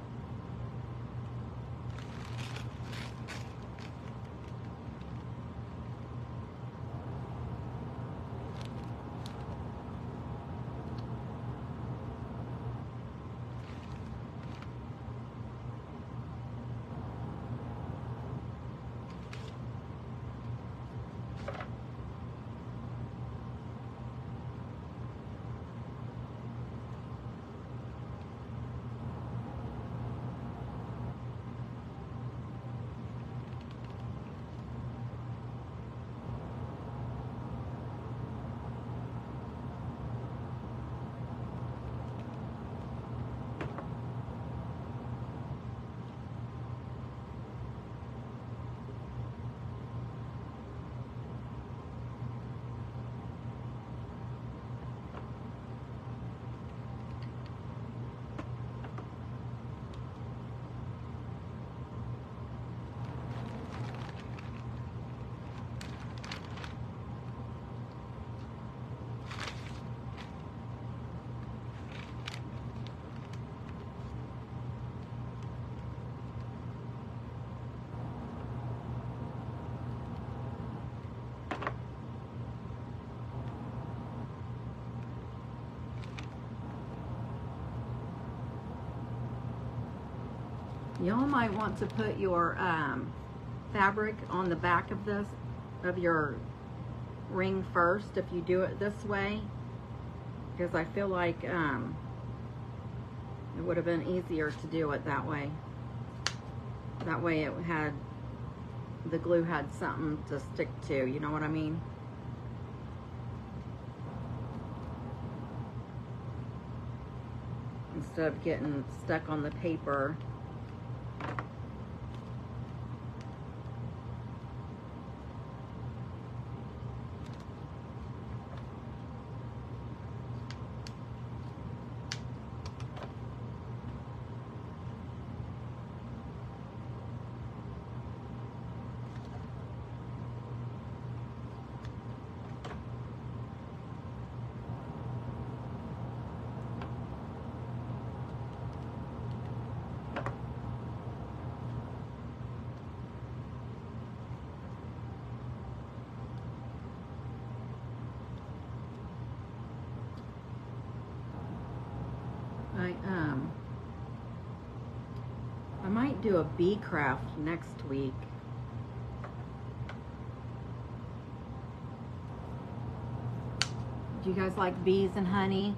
Speaker 1: Y'all might want to put your fabric on the back of this, of your ring first if you do it this way, because I feel like it would have been easier to do it that way. That way it had, the glue had something to stick to, you know what I mean? Instead of getting stuck on the paper. I might do a bee craft next week. Do you guys like bees and honey?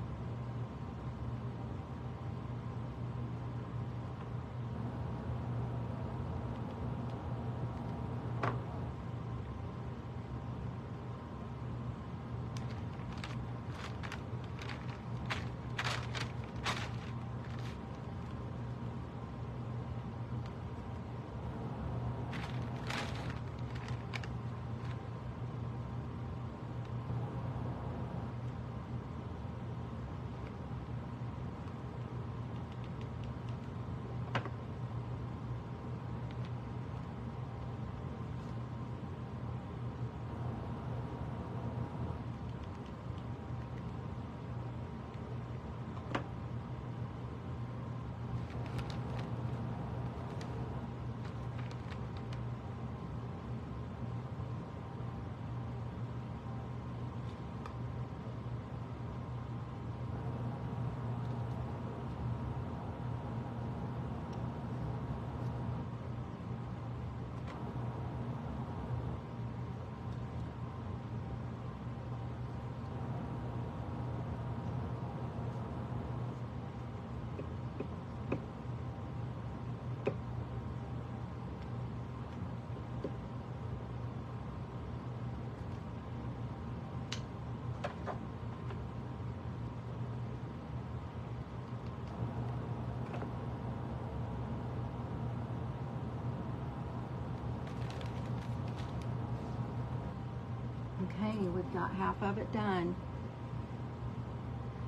Speaker 1: we've got half of it done.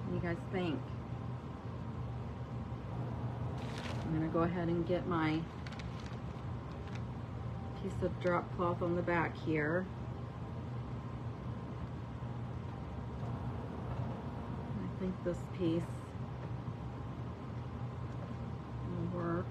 Speaker 1: What do you guys think? I'm gonna go ahead and get my piece of drop cloth on the back here. I think this piece will work.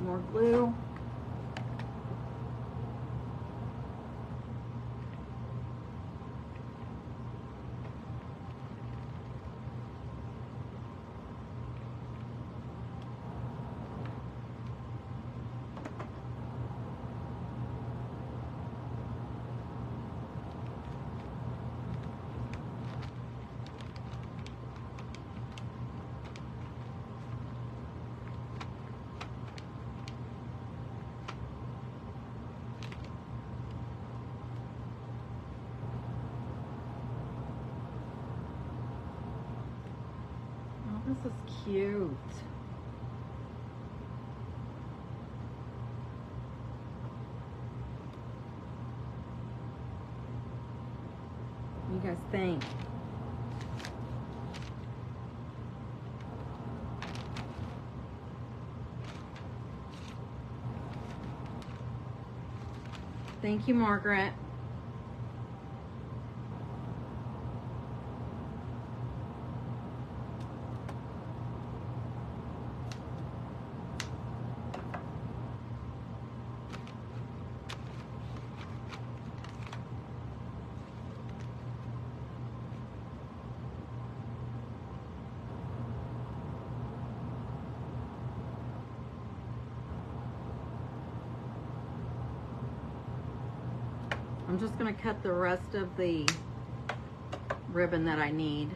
Speaker 1: More glue. This is cute. What do you guys think? Thank you, Margaret. I'm just going to cut the rest of the ribbon that I need.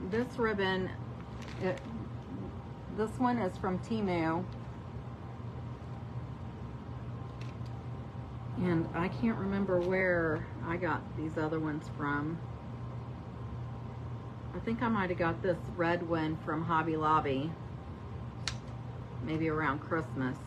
Speaker 1: This ribbon, this one is from Temu, and I can't remember where I got these other ones from. I think I might have got this red one from Hobby Lobby, maybe around Christmas.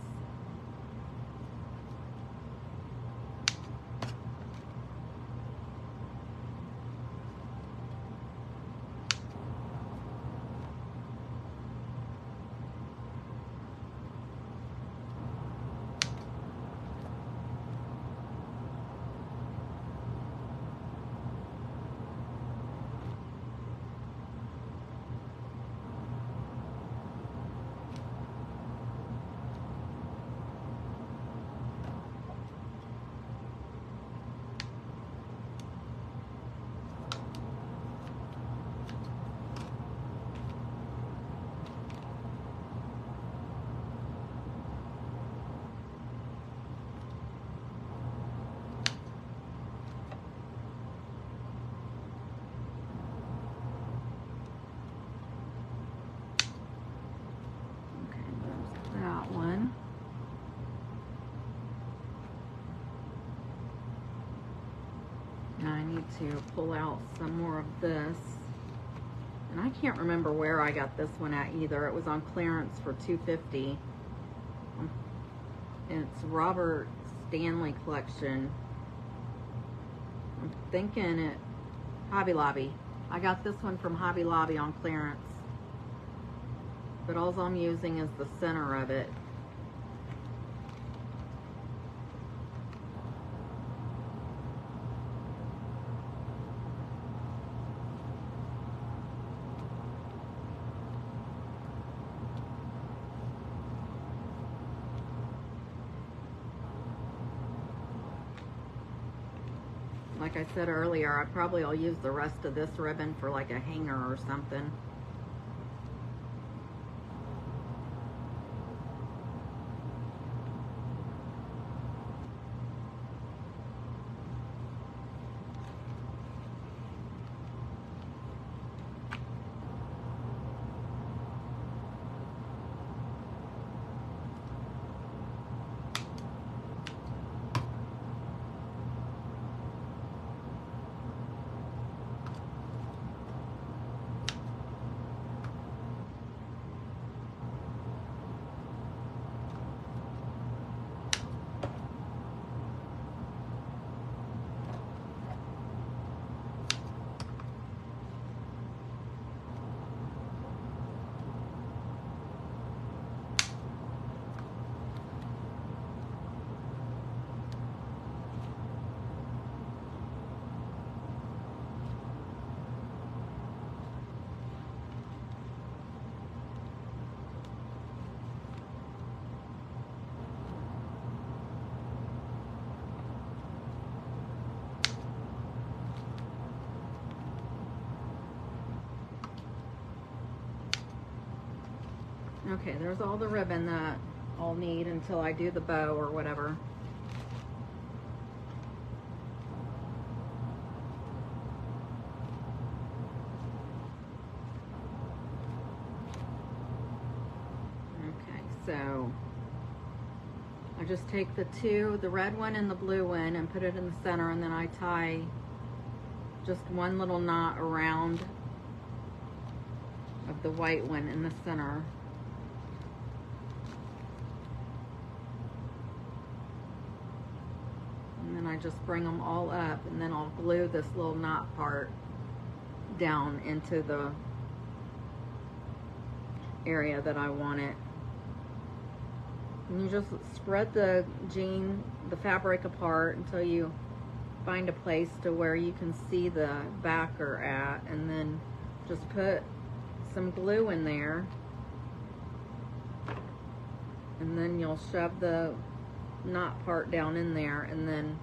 Speaker 1: I need to pull out some more of this. And I can't remember where I got this one at either. It was on clearance for $2.50. It's Robert's Stanley collection. I'm thinking it Hobby Lobby. I got this one from Hobby Lobby on clearance. But all I'm using is the center of it. Like I said earlier, I probably will use the rest of this ribbon for like a hanger or something. Okay, there's all the ribbon that I'll need until I do the bow or whatever. Okay, so I just take the red one and the blue one, and put it in the center, and then I tie just one little knot around of the white one in the center. And then I just bring them all up, and then I'll glue this little knot part down into the area that I want it. And you just spread the fabric apart until you find a place to where you can see the backer at, and then just put some glue in there, and then you'll shove the knot part down in there, and then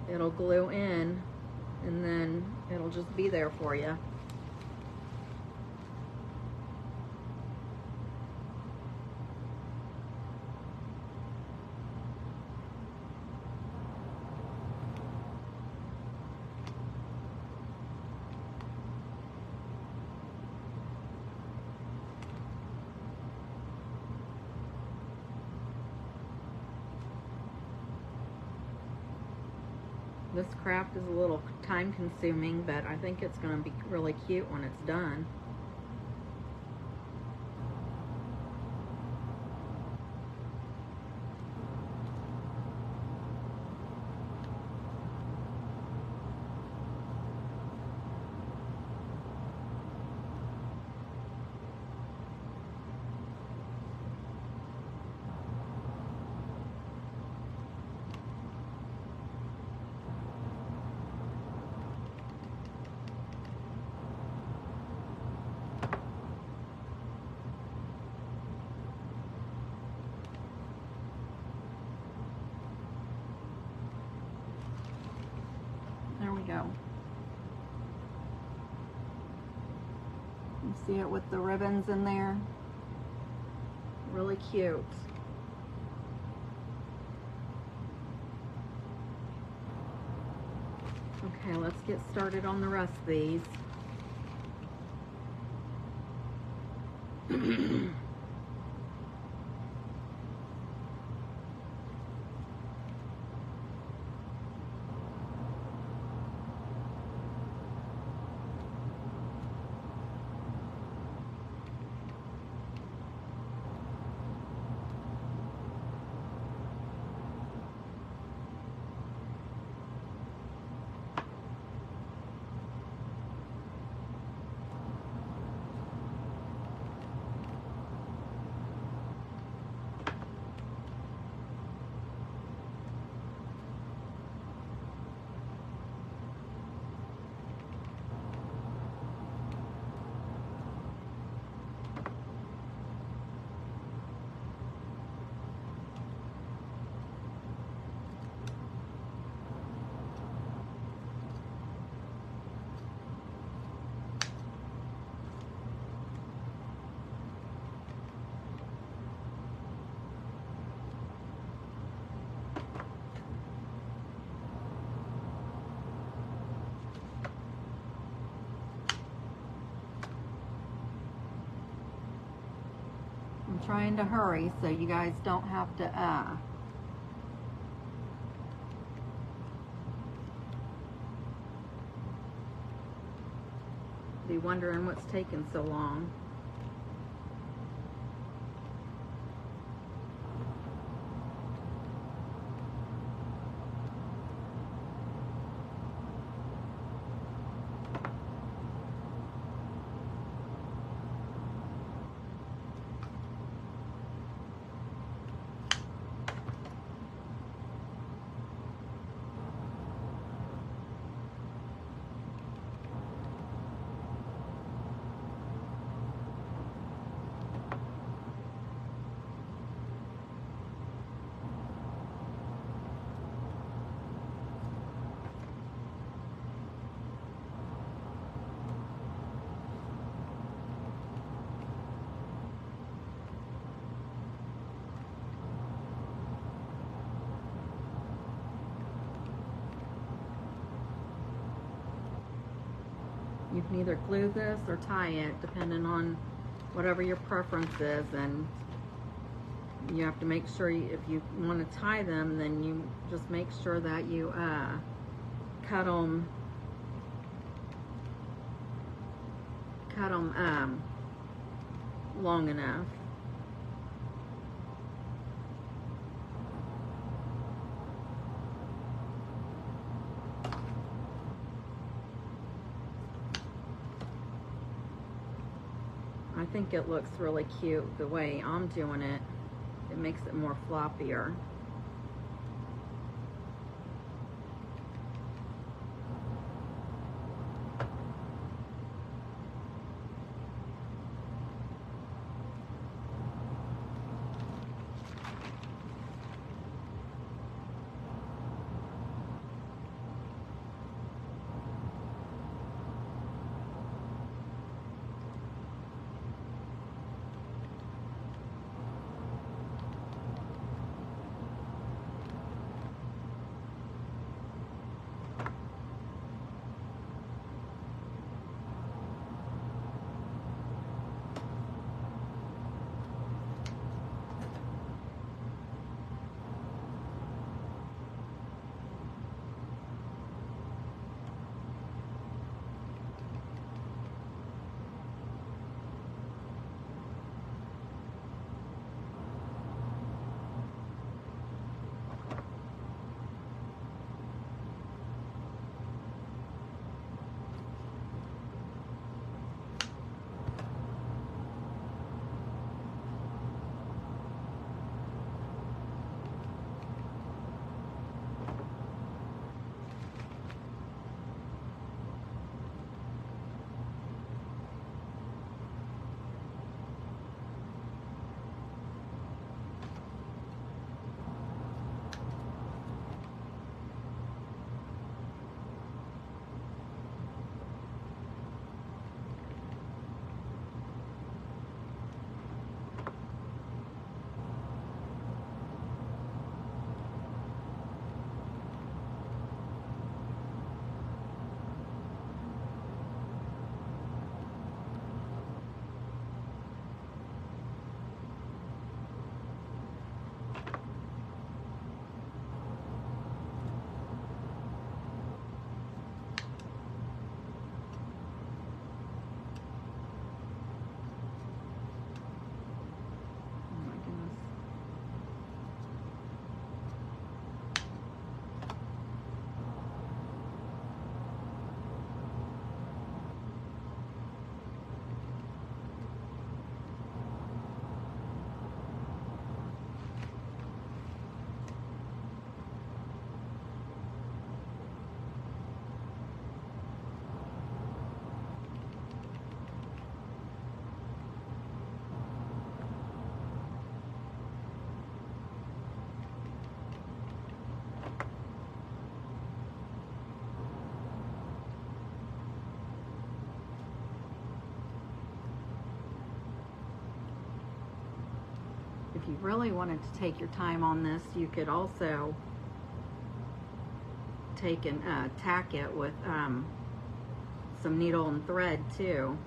Speaker 1: it'll glue in, and then it'll just be there for you. This craft is a little time consuming, but I think it's going to be really cute when it's done. There we go. You see it with the ribbons in there? Really cute. Okay, let's get started on the rest of these. trying to hurry so you guys don't have to be wondering what's taking so long. You can either glue this or tie it, depending on whatever your preference is, and you have to make sure if you want to tie them, then you just make sure that you cut them long enough. I think it looks really cute the way I'm doing it. It makes it more floppier. If you really wanted to take your time on this, you could also take and tack it with some needle and thread too.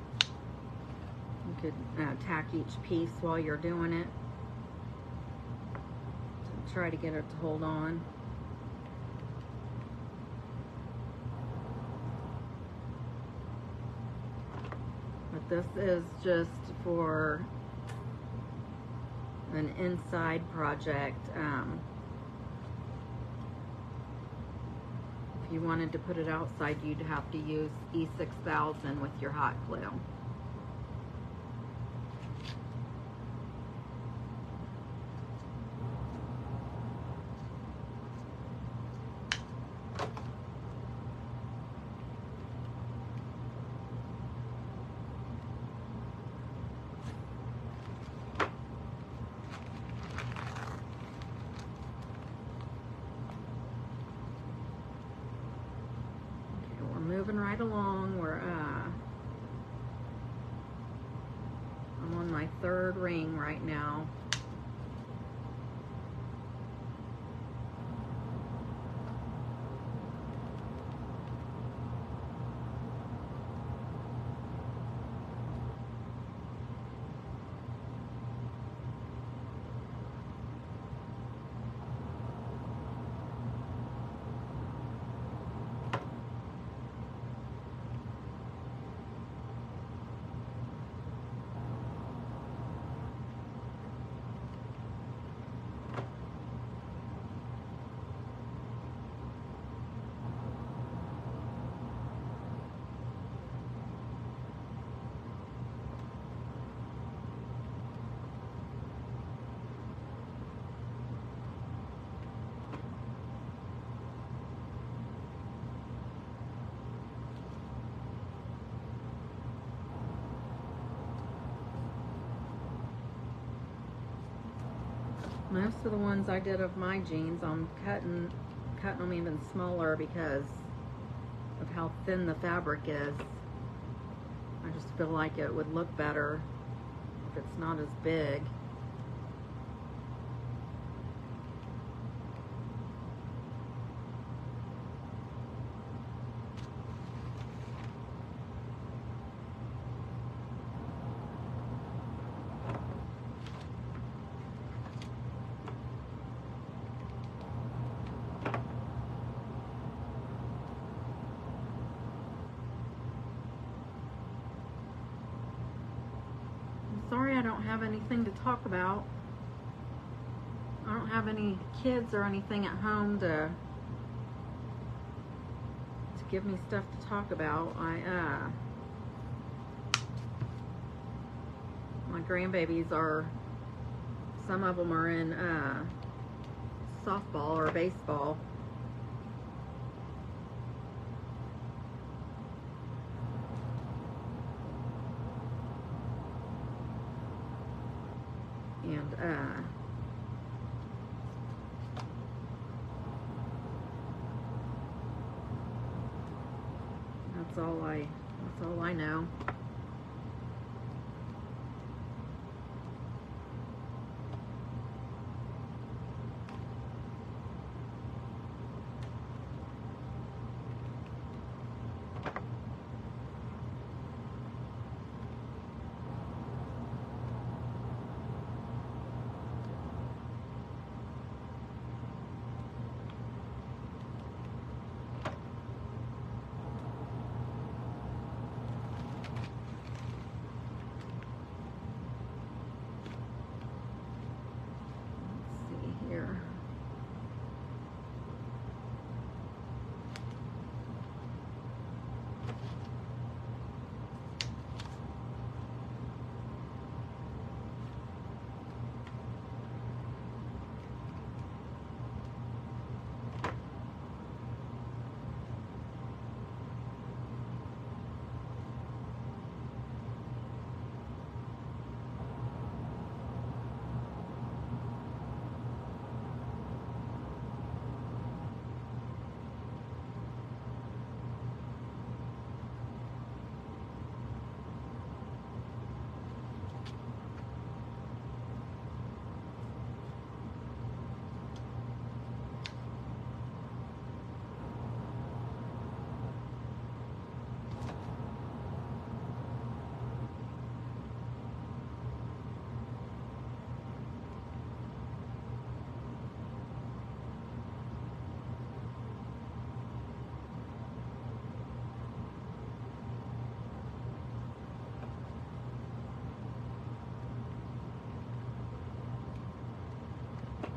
Speaker 1: You could tack each piece while you're doing it to try to get it to hold on. But this is just for an inside project. If you wanted to put it outside, you'd have to use E6000 with your hot glue. Moving right along. I'm on my third ring right now. Most of the ones I did of my jeans, I'm cutting them even smaller because of how thin the fabric is. I just feel like it would look better if it's not as big. Sorry I don't have anything to talk about. I don't have any kids or anything at home to give me stuff to talk about. My grandbabies are, some of them are in softball or baseball. And that's all I know.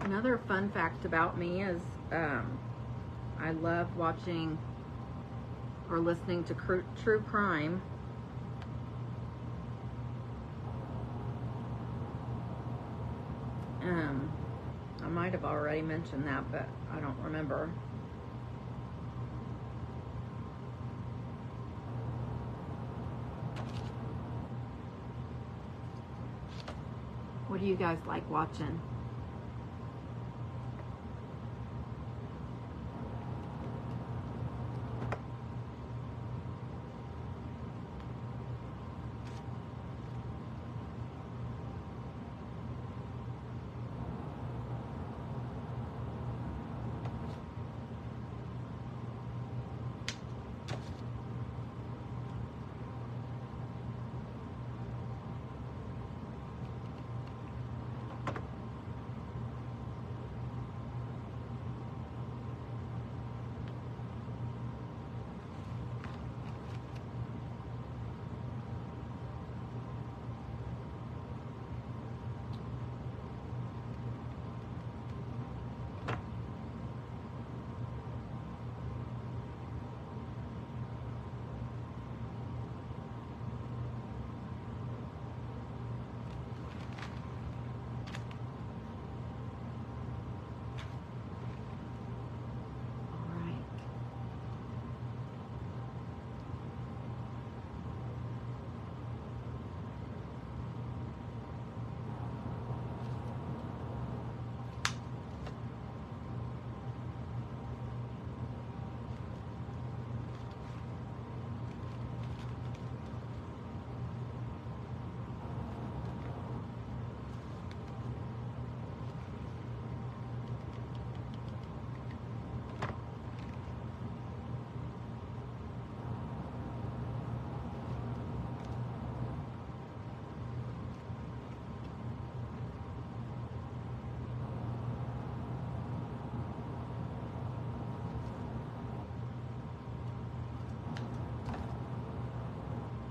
Speaker 1: Another fun fact about me is I love watching or listening to true crime. I might have already mentioned that, but I don't remember. What do you guys like watching?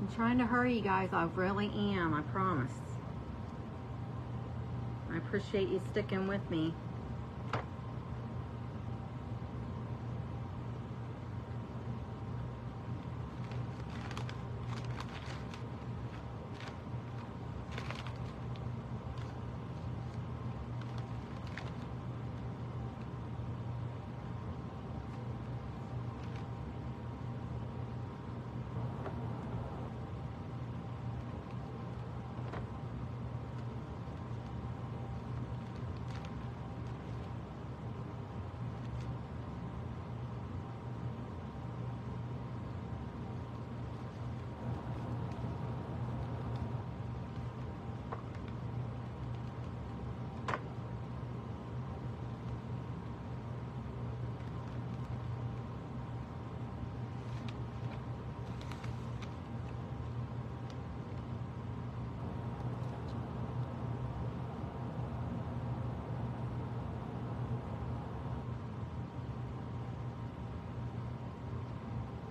Speaker 1: I'm trying to hurry, you guys. I really am, I promise. I appreciate you sticking with me.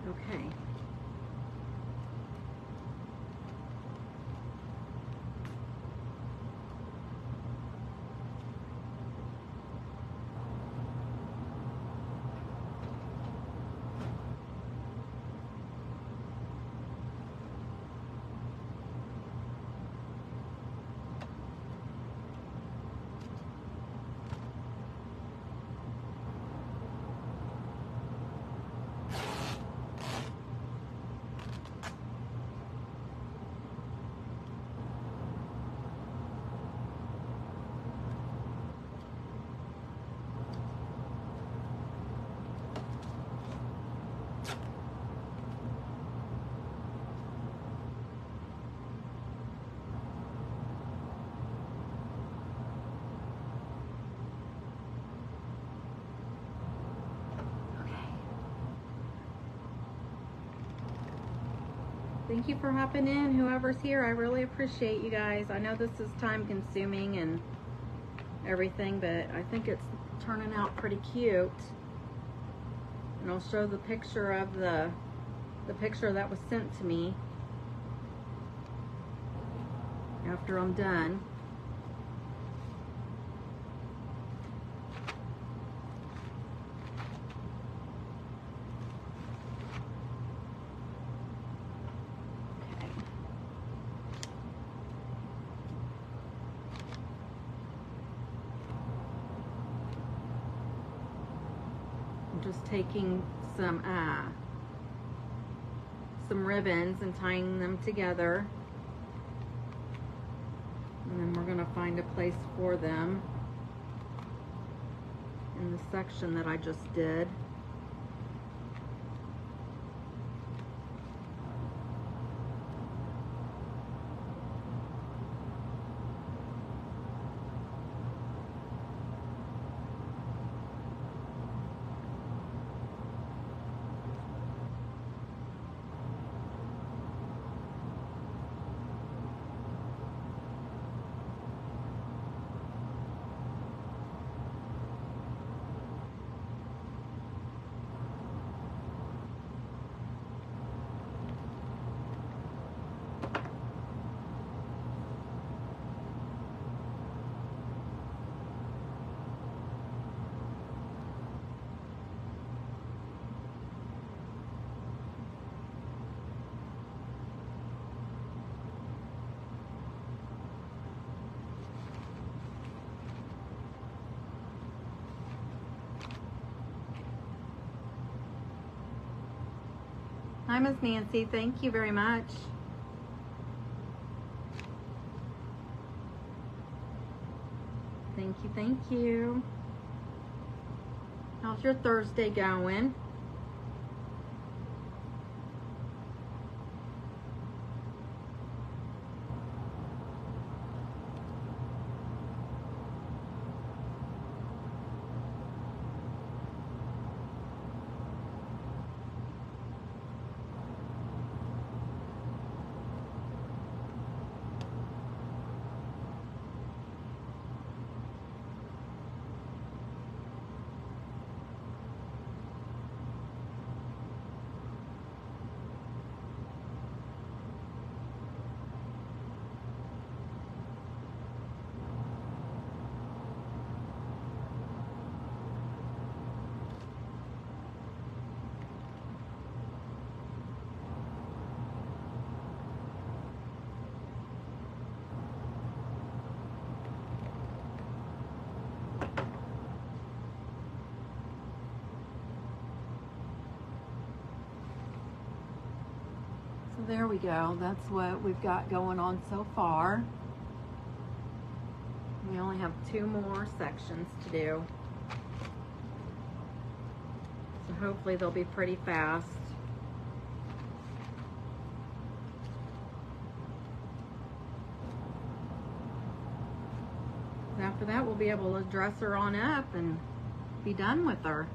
Speaker 1: Okay. Thank you for hopping in, whoever's here. I really appreciate you guys. I know this is time consuming and everything, but I think it's turning out pretty cute. And I'll show the picture of the picture that was sent to me after I'm done. just taking some ribbons and tying them together. And then we're gonna find a place for them in the section that I just did. Hi, Miss Nancy. Thank you very much. Thank you, thank you. How's your Thursday going? There we go. That's what we've got going on so far. We only have 2 more sections to do. So hopefully they'll be pretty fast. After that, we'll be able to dress her on up and be done with her.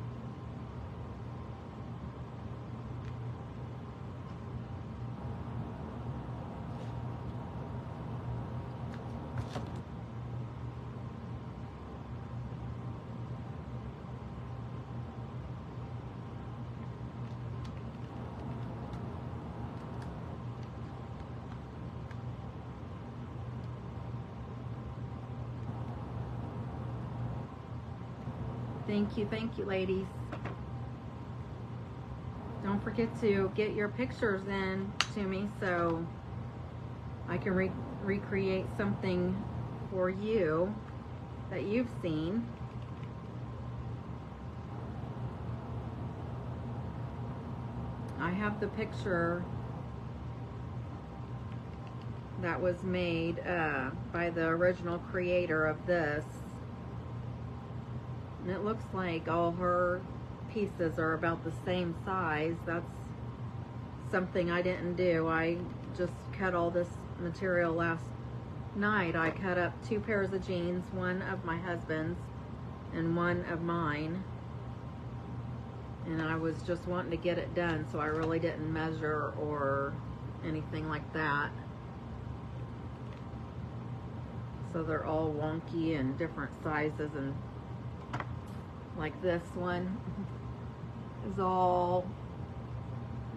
Speaker 1: Thank you, ladies. Don't forget to get your pictures in to me so I can recreate something for you that you've seen. I have the picture that was made by the original creator of this. And it looks like all her pieces are about the same size. That's something I didn't do. I just cut all this material last night. I cut up 2 pairs of jeans, one of my husband's and one of mine. And I was just wanting to get it done, so I really didn't measure or anything like that. So they're all wonky and different sizes, and like this one is all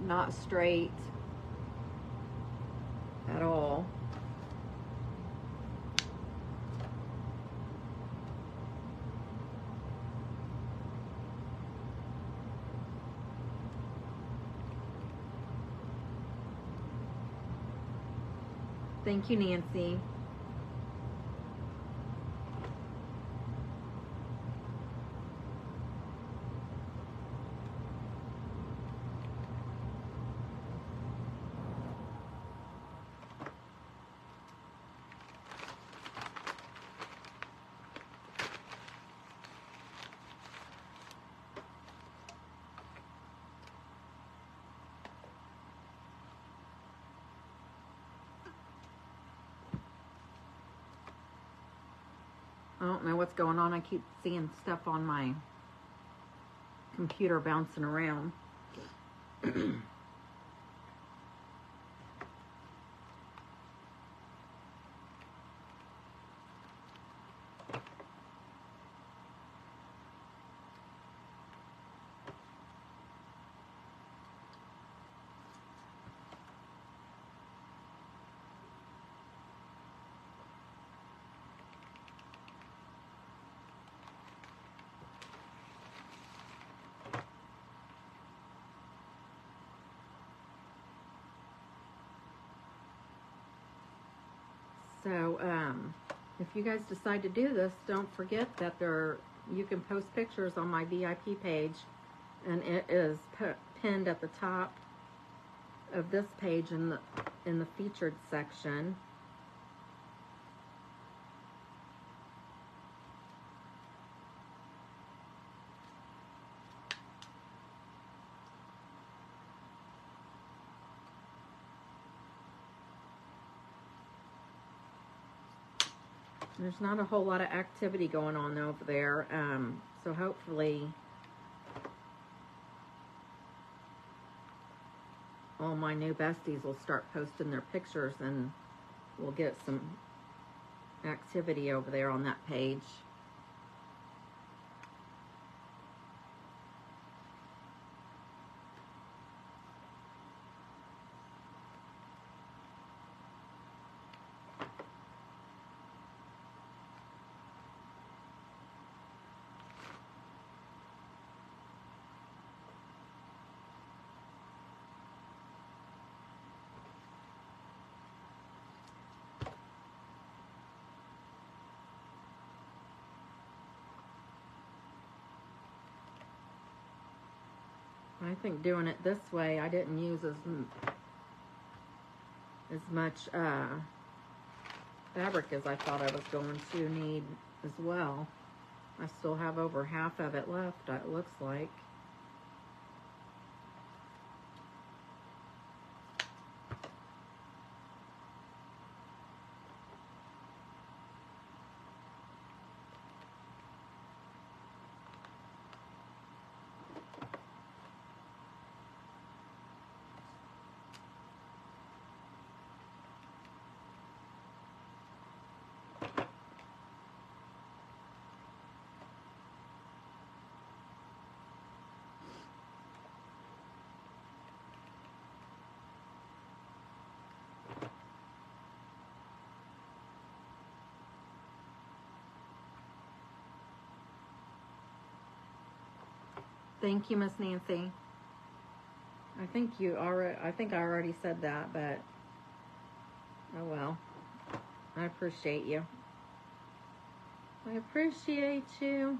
Speaker 1: not straight at all. Thank you, Nancy. I don't know what's going on. I keep seeing stuff on my computer bouncing around. So, if you guys decide to do this, don't forget that you can post pictures on my VIP page, and it is pinned at the top of this page in the featured section. There's not a whole lot of activity going on over there, so hopefully all my new besties will start posting their pictures and we'll get some activity over there on that page. I think doing it this way, I didn't use as much fabric as I thought I was going to need as well. I still have over half of it left, it looks like. Thank you, Miss Nancy. I think I already said that, but oh well. I appreciate you. I appreciate you.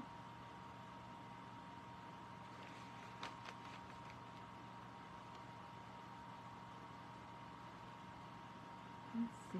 Speaker 1: Let's see.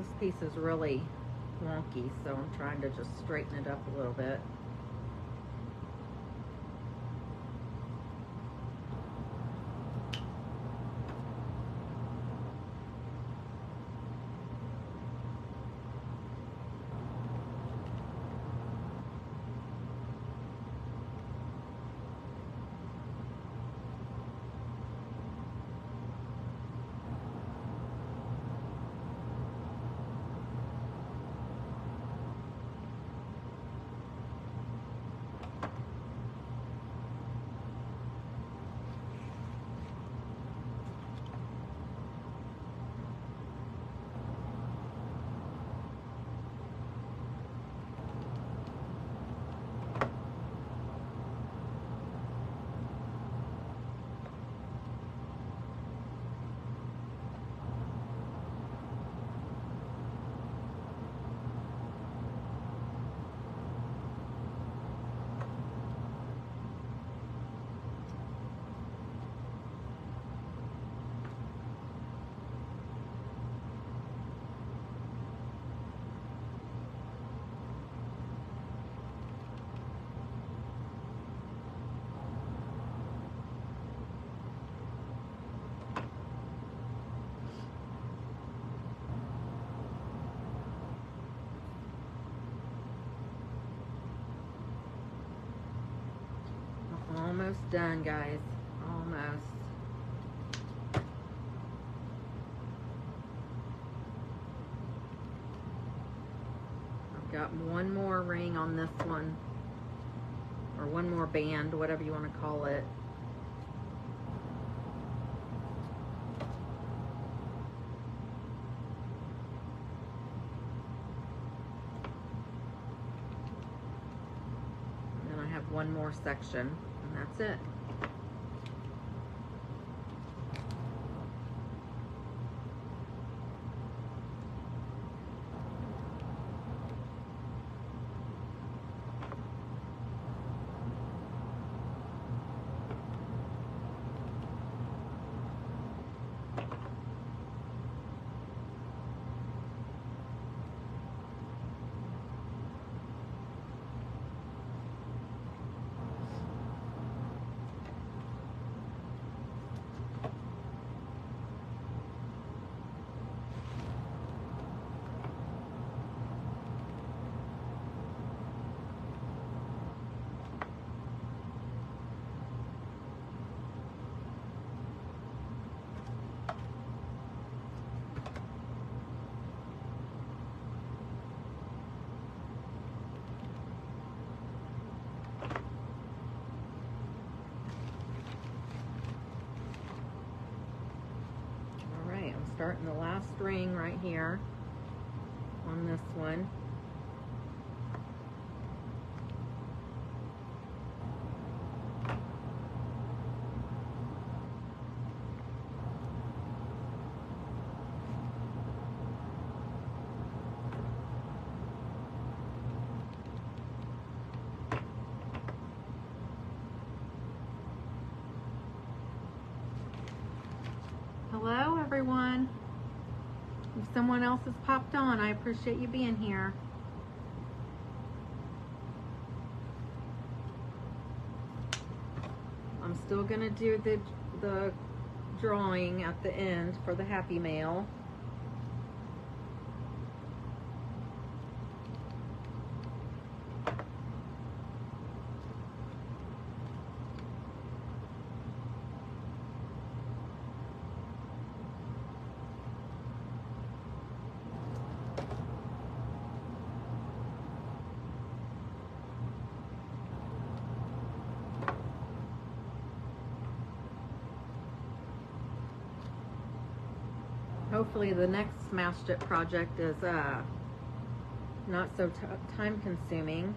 Speaker 1: This piece is really wonky, so I'm trying to just straighten it up a little bit. Almost done, guys. Almost. I've got one more ring on this one, or one more band, whatever you want to call it. And then I have one more section. That's it. Starting the last ring right here on this one. Hello, everyone. If someone else has popped on, I appreciate you being here. I'm still gonna do the drawing at the end for the Happy Mail. Hopefully the next Smashed It project is not so time consuming.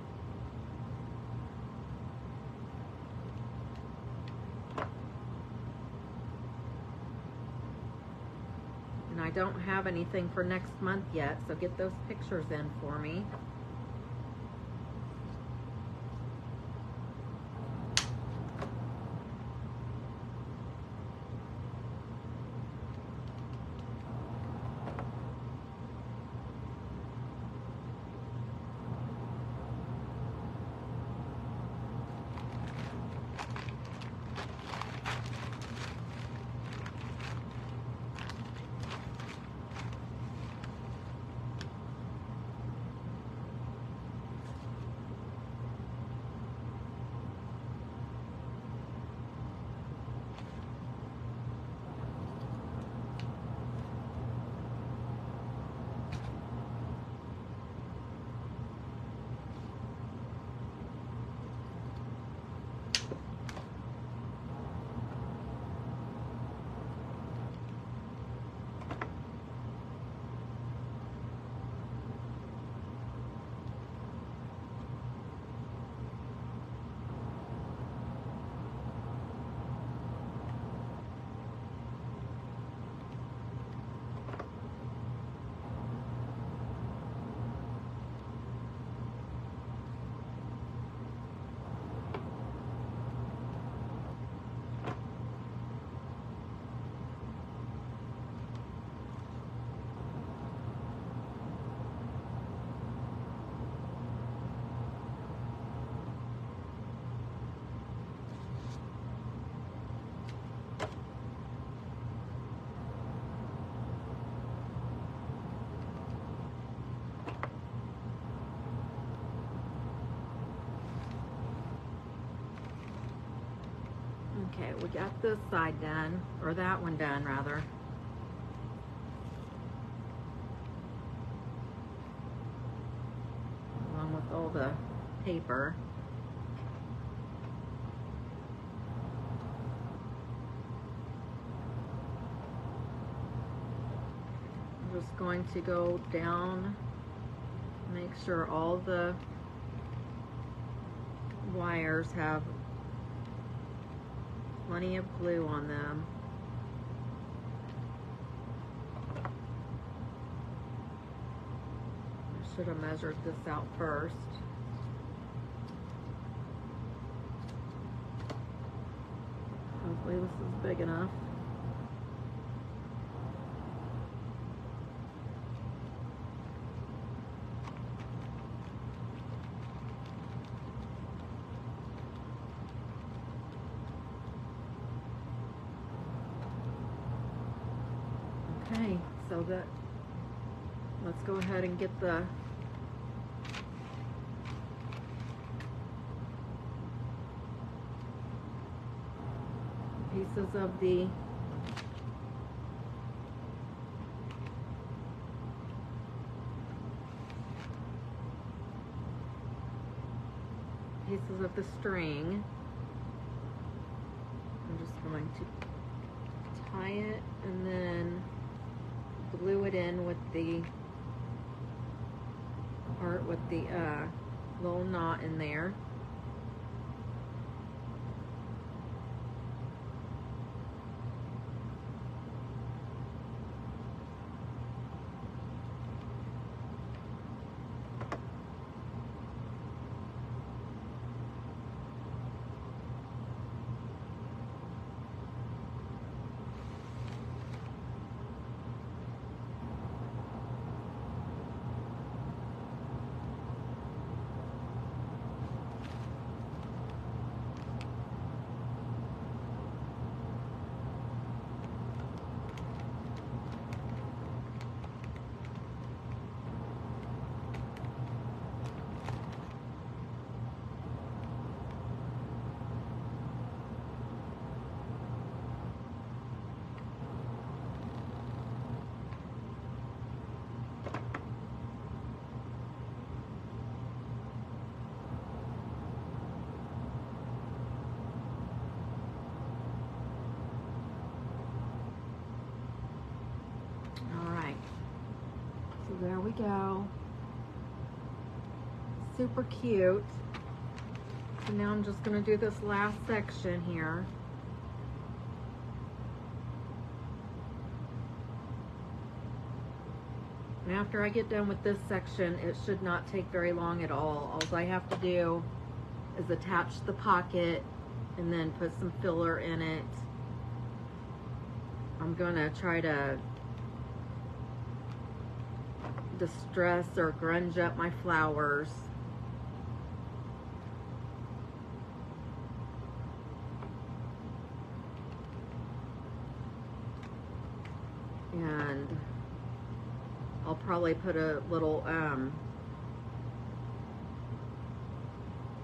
Speaker 1: And I don't have anything for next month yet, so get those pictures in for me. Okay, we got this side done, or that one done rather. Along with all the paper. I'm just going to go down, make sure all the wires have plenty of glue on them. I should have measured this out first. Hopefully this is big enough. Okay, so that, let's go ahead and get the pieces of the string. I'm just going to tie it and then glue it in with the part with the little knot in there. There we go. Super cute. So now I'm just going to do this last section here. And after I get done with this section, it should not take very long at all. All I have to do is attach the pocket and then put some filler in it. I'm going to try to distress or grunge up my flowers. And I'll probably put a little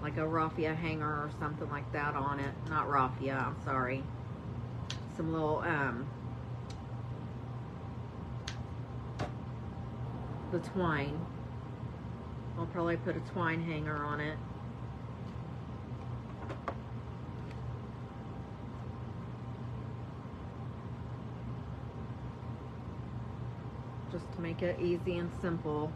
Speaker 1: like a raffia hanger or something like that on it. Not raffia, I'm sorry. Some little the twine. I'll probably put a twine hanger on it. Just to make it easy and simple.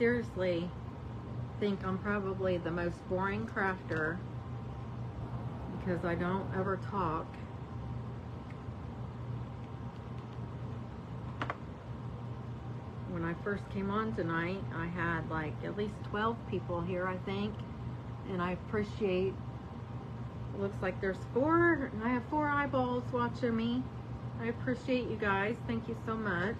Speaker 1: seriously think I'm probably the most boring crafter because I don't ever talk. When I first came on tonight, I had like at least 12 people here, I think, and I appreciate, it looks like there's 4, I have 4 eyeballs watching me. I appreciate you guys. Thank you so much.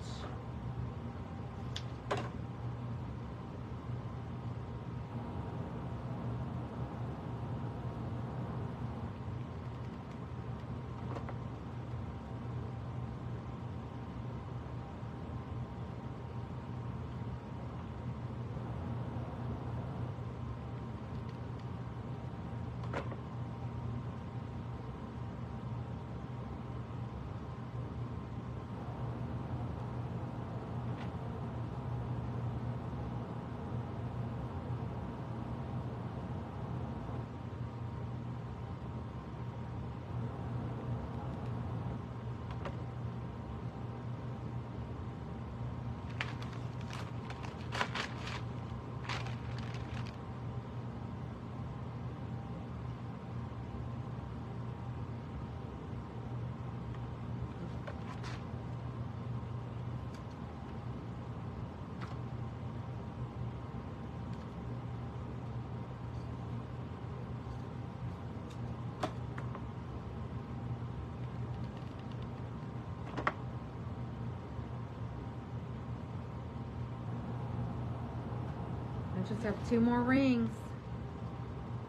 Speaker 1: I just have 2 more rings.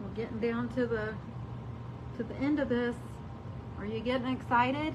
Speaker 1: We're getting down to the end of this. Are you getting excited?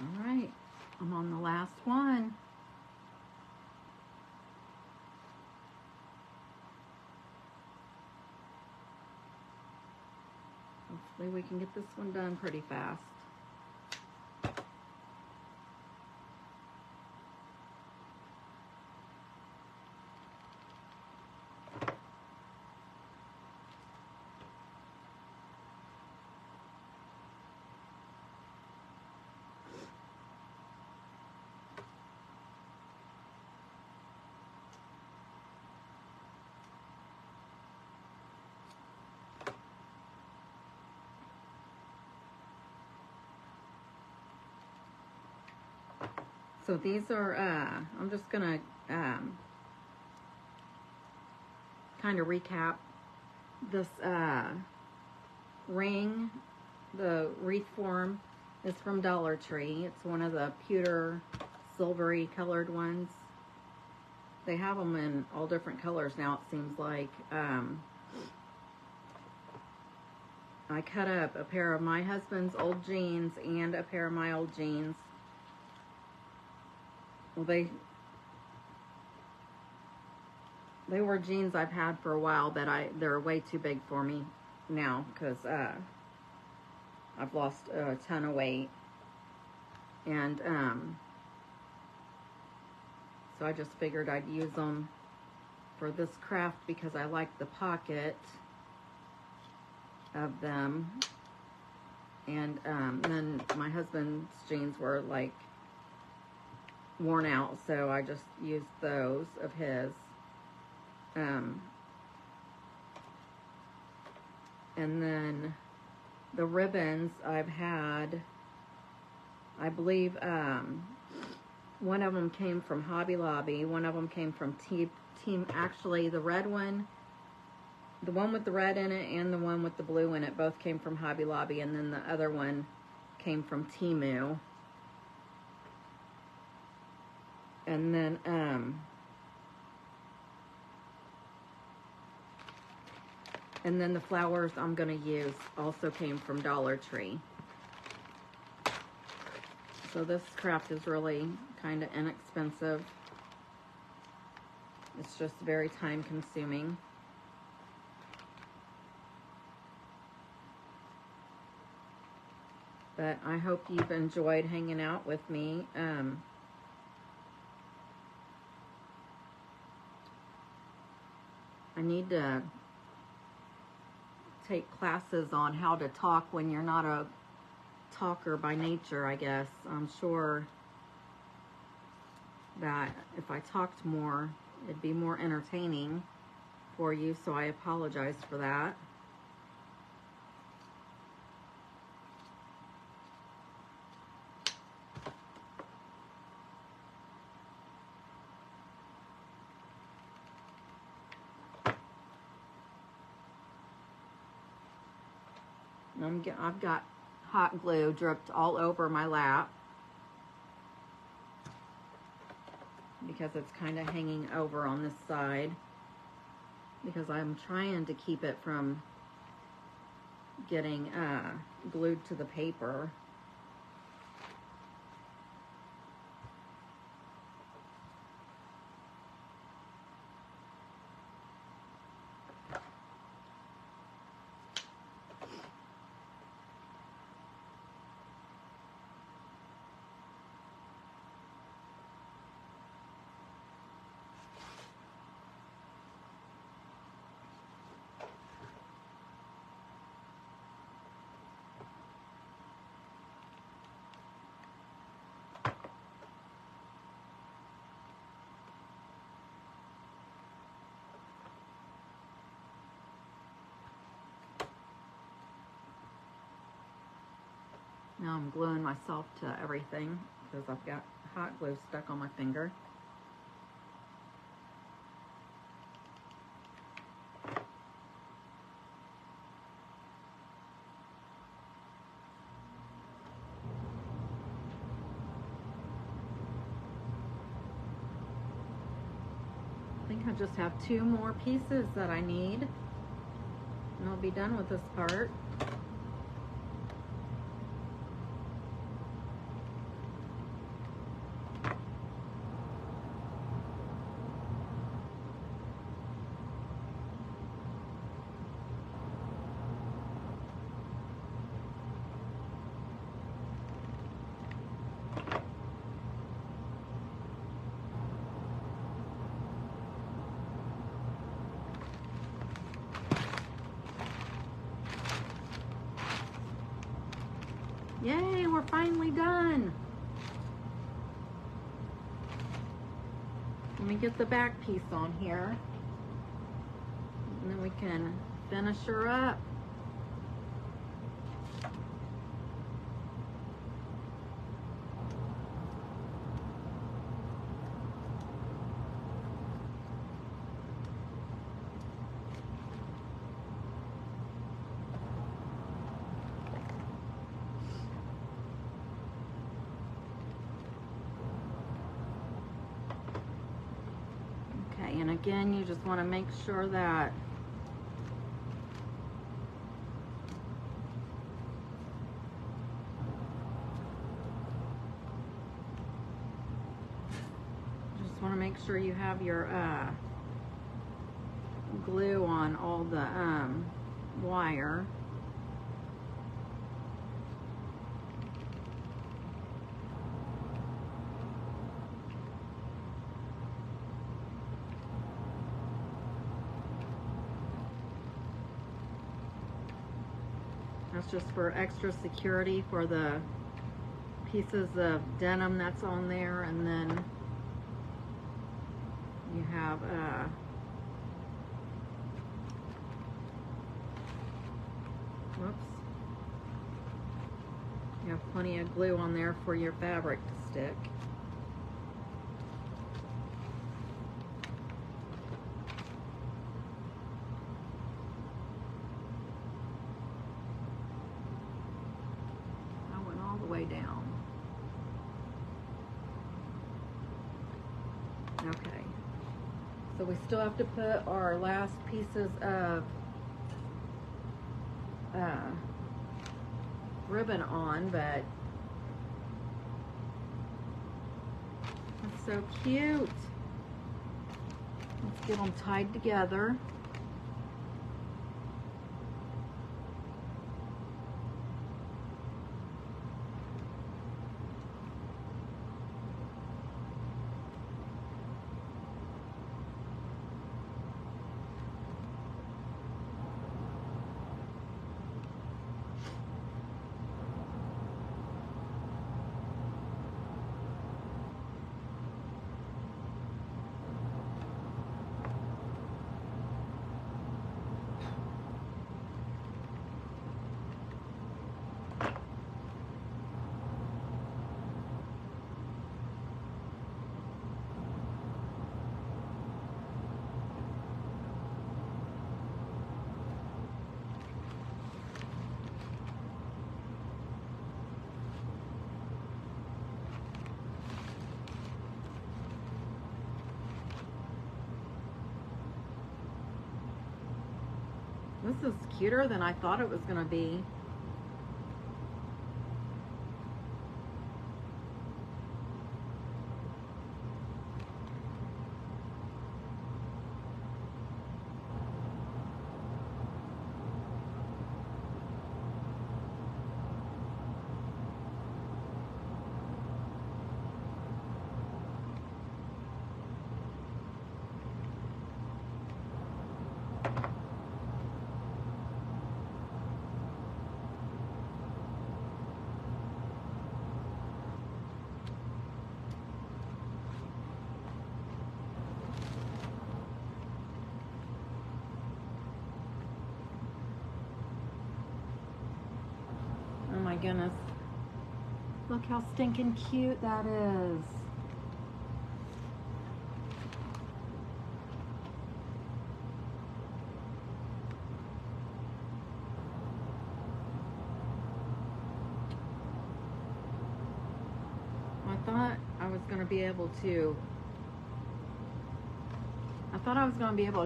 Speaker 1: All right, I'm on the last one. Hopefully we can get this one done pretty fast. So these are, I'm just gonna kind of recap this ring. The wreath form is from Dollar Tree. It's one of the pewter silvery colored ones. They have them in all different colors now, it seems like. I cut up a pair of my husband's old jeans and a pair of my old jeans. Well, they were jeans I've had for a while, but they're way too big for me now because I've lost a ton of weight. And so I just figured I'd use them for this craft because I like the pocket of them. And then my husband's jeans were like worn out, so I just used those of his. And then the ribbons I've had, I believe one of them came from Hobby Lobby, one of them came from Team, actually the red one, the one with the red in it and the one with the blue in it both came from Hobby Lobby, and then the other one came from Temu. And then the flowers I'm gonna use also came from Dollar Tree. So this craft is really kind of inexpensive. It's just very time consuming. But I hope you've enjoyed hanging out with me. I need to take classes on how to talk when you're not a talker by nature, I guess. I'm sure that if I talked more, it'd be more entertaining for you, so I apologize for that. I've got hot glue dripped all over my lap because it's kind of hanging over on this side, because I'm trying to keep it from getting glued to the paper. Now I'm gluing myself to everything because I've got hot glue stuck on my finger. I think I just have 2 more pieces that I need, and I'll be done with this part. Yay, we're finally done. Let me get the back piece on here, and then we can finish her up. And again, you just want to make sure that you have your glue on all the wire. That's just for extra security for the pieces of denim that's on there. And then you have you have plenty of glue on there for your fabric to stick. Way down. Okay, so we still have to put our last pieces of ribbon on, but that's so cute. Let's get them tied together. This is cuter than I thought it was going to be. Oh my goodness. Look how stinking cute that is. I thought I was going to be able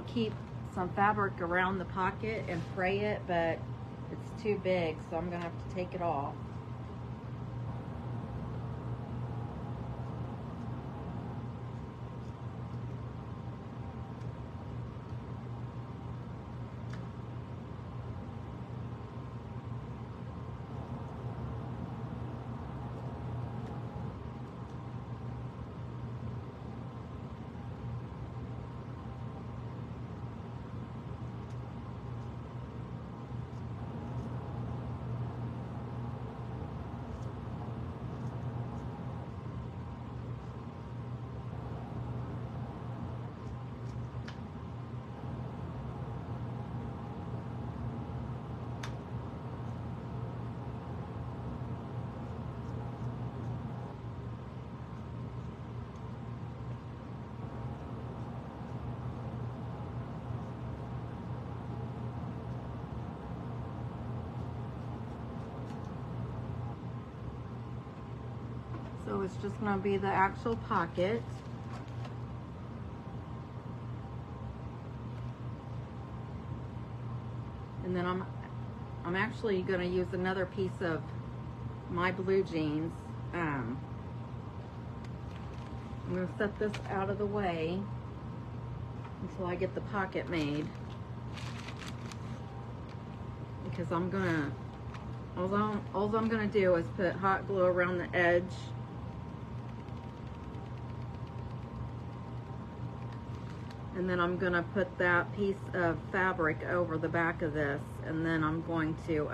Speaker 1: to keep some fabric around the pocket and fray it, but it's too big, so I'm going to have to take it off. So it's just going to be the actual pocket. And then I'm actually going to use another piece of my blue jeans. I'm going to set this out of the way until I get the pocket made, because I'm gonna, all I'm gonna do is put hot glue around the edge, and then I'm gonna put that piece of fabric over the back of this, and then I'm going to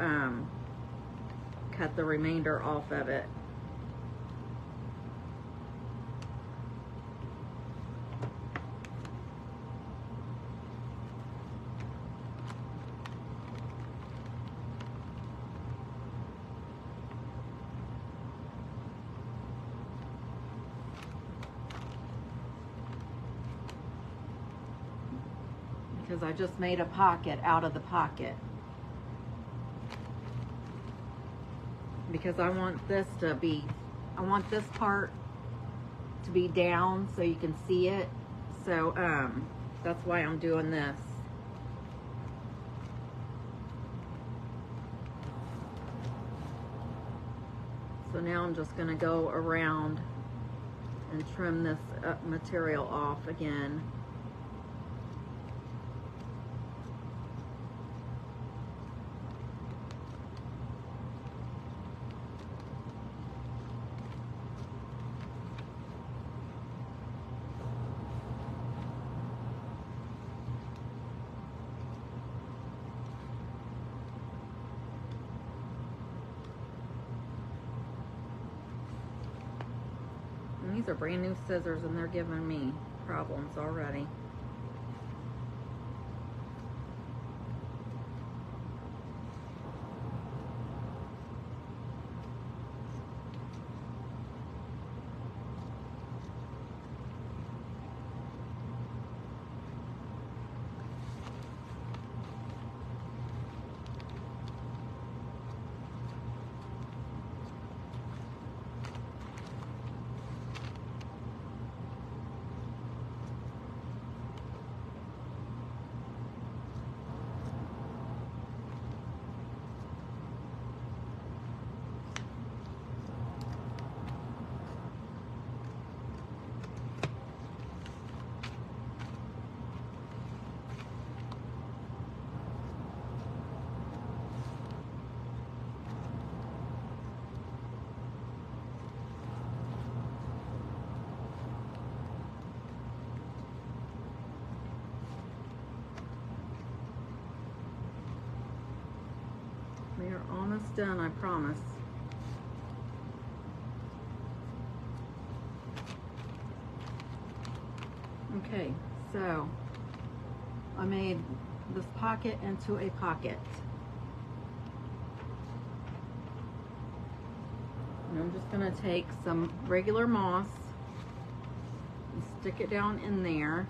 Speaker 1: cut the remainder off of it. Because I just made a pocket out of the pocket. Because I want this to be, I want this part to be down so you can see it. So that's why I'm doing this. So now I'm just gonna go around and trim this material off again. These are brand new scissors and they're giving me problems already. We are almost done, I promise. Okay, so I made this pocket into a pocket. And I'm just gonna take some regular moss and stick it down in there.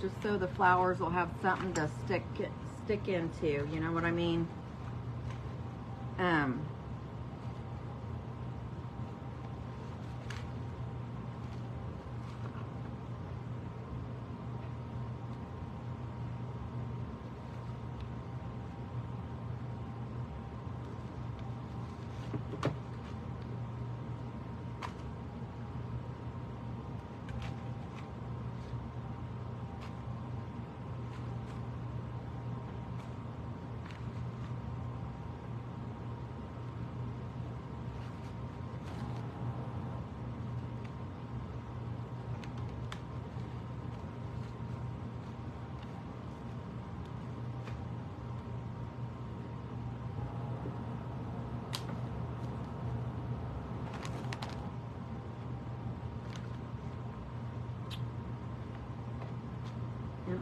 Speaker 1: Just so the flowers will have something to stick into, you know what I mean? And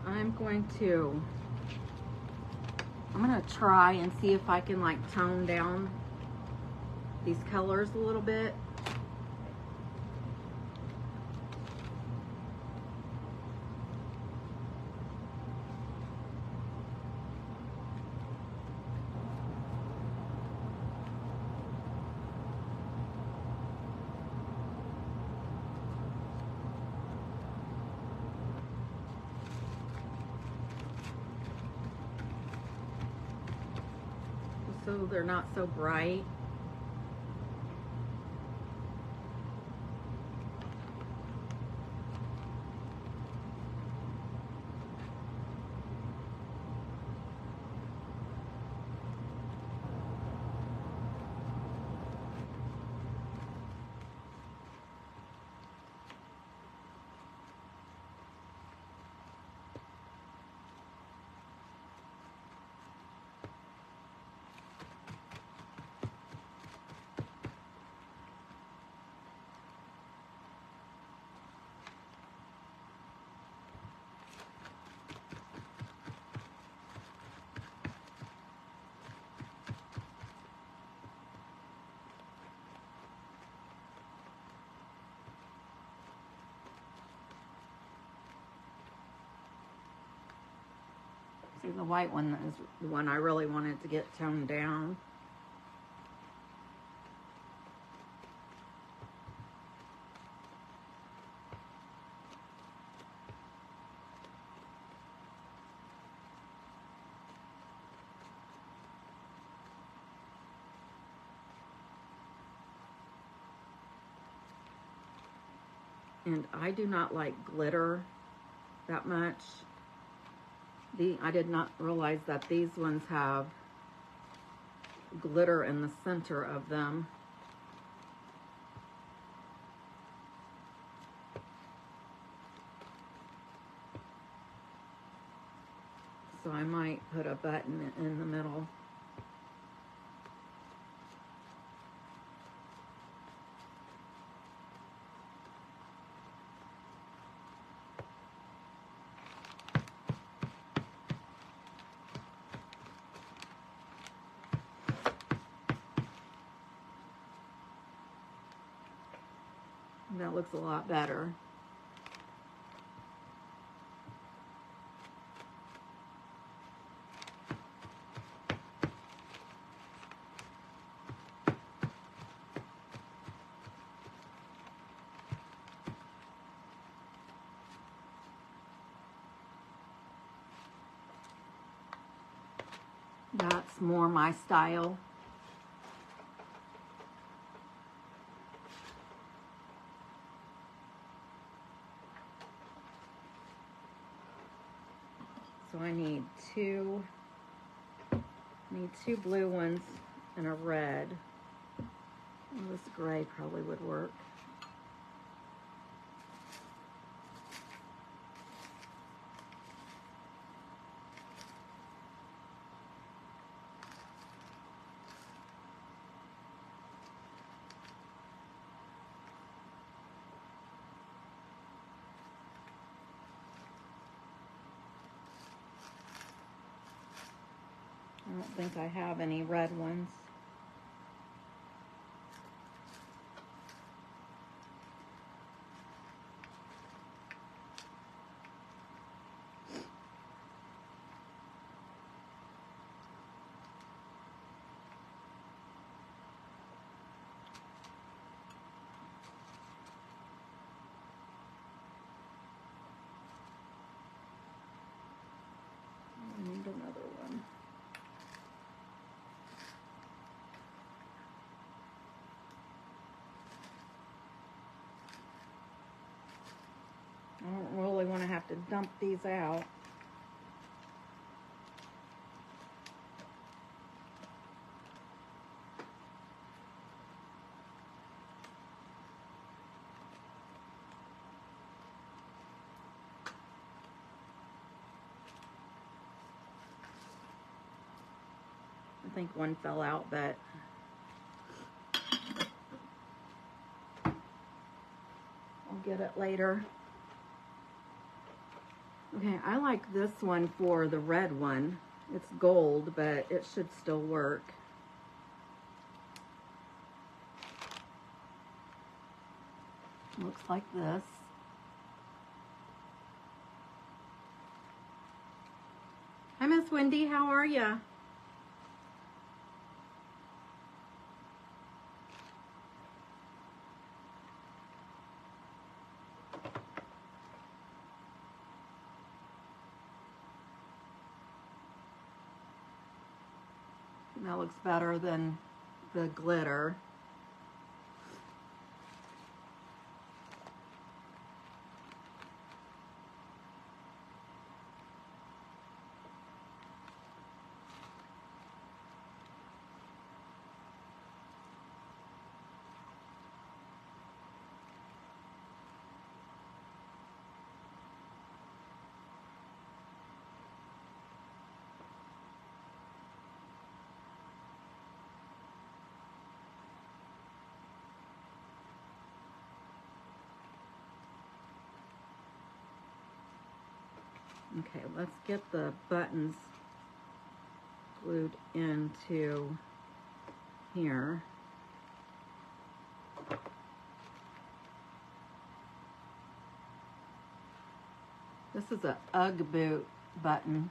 Speaker 1: I'm going to try and see if I can like tone down these colors a little bit. so they're not so bright. See, the white one is the one I really wanted to get toned down. And I do not like glitter that much. I did not realize that these ones have glitter in the center of them. So I might put a button in the middle. That looks a lot better. That's more my style. So I need two blue ones and a red. Well, this gray probably would work. I don't think I have any red ones. I need another one. I don't really want to have to dump these out. I think one fell out, but I'll get it later. Okay, I like this one for the red one. It's gold, but it should still work. Looks like this. Hi, Miss Wendy, how are ya? That looks better than the glitter. Okay, let's get the buttons glued into here. This is a UGG boot button.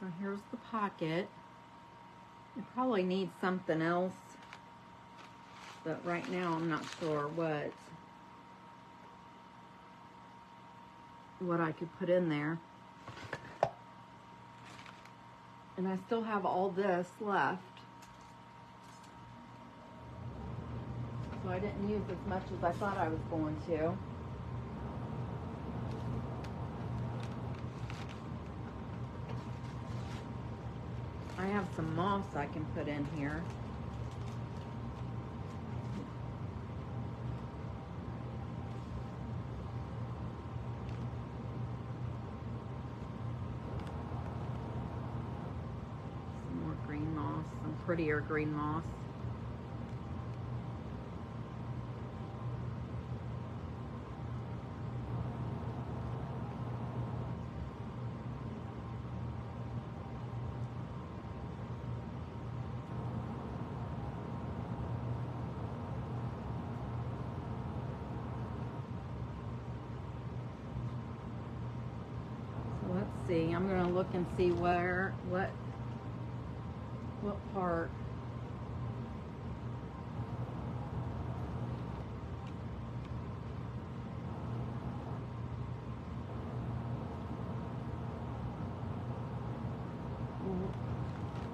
Speaker 1: So here's the pocket. It probably needs something else, but right now I'm not sure what I could put in there. And I still have all this left. So I didn't use as much as I thought I was going to. I have some moss I can put in here. Some more green moss, some prettier green moss. See, I'm going to look and see what part.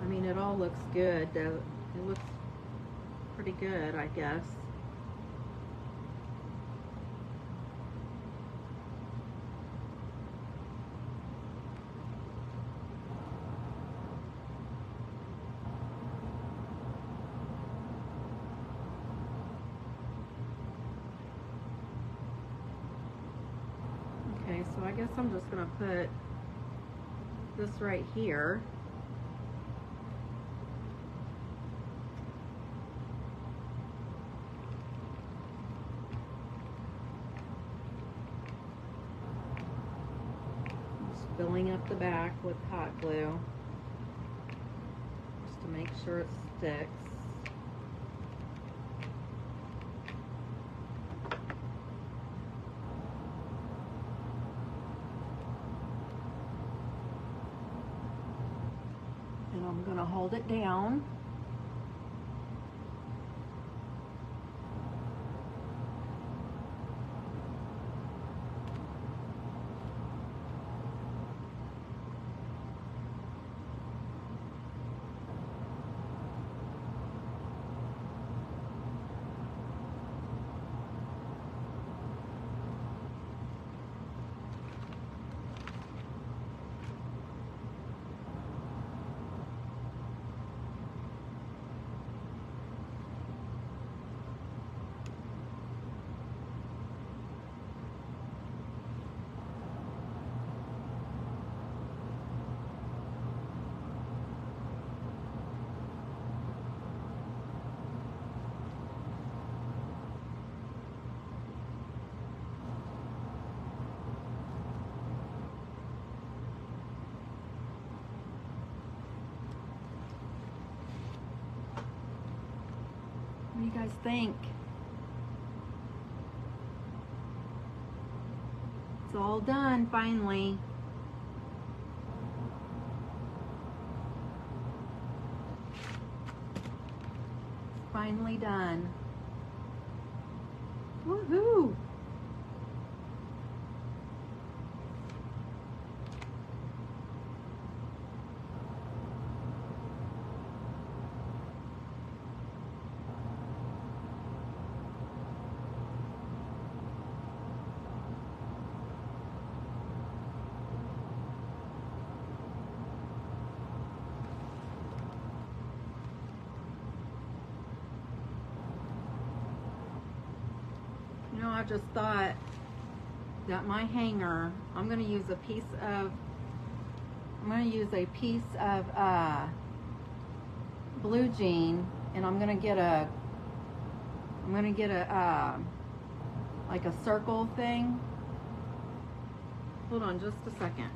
Speaker 1: I mean, it all looks good. It looks pretty good, I guess. Okay, so I guess I'm just going to put this right here. Just filling up the back with hot glue just to make sure it sticks. And I'm going to hold it down. do you guys think? It's all done finally. It's finally done. Woohoo! You know, I just thought that my hanger, I'm going to use a piece of blue jean, and I'm going to get a like a circle thing. Hold on just a second.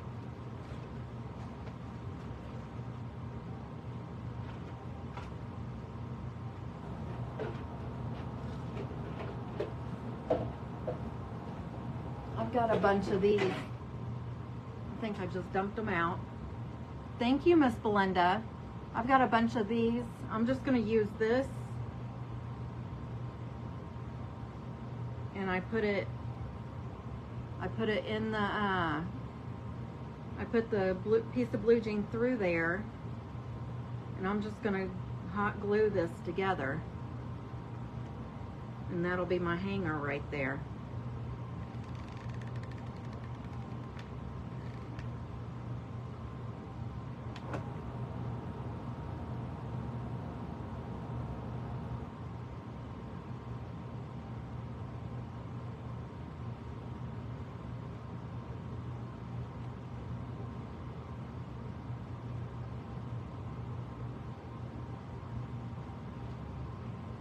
Speaker 1: I've got a bunch of these. I think I just dumped them out. Thank you, Miss Belinda. I've got a bunch of these. I'm just going to use this. And I put it in the, I put the piece of blue jean through there. And I'm just going to hot glue this together. And that'll be my hanger right there.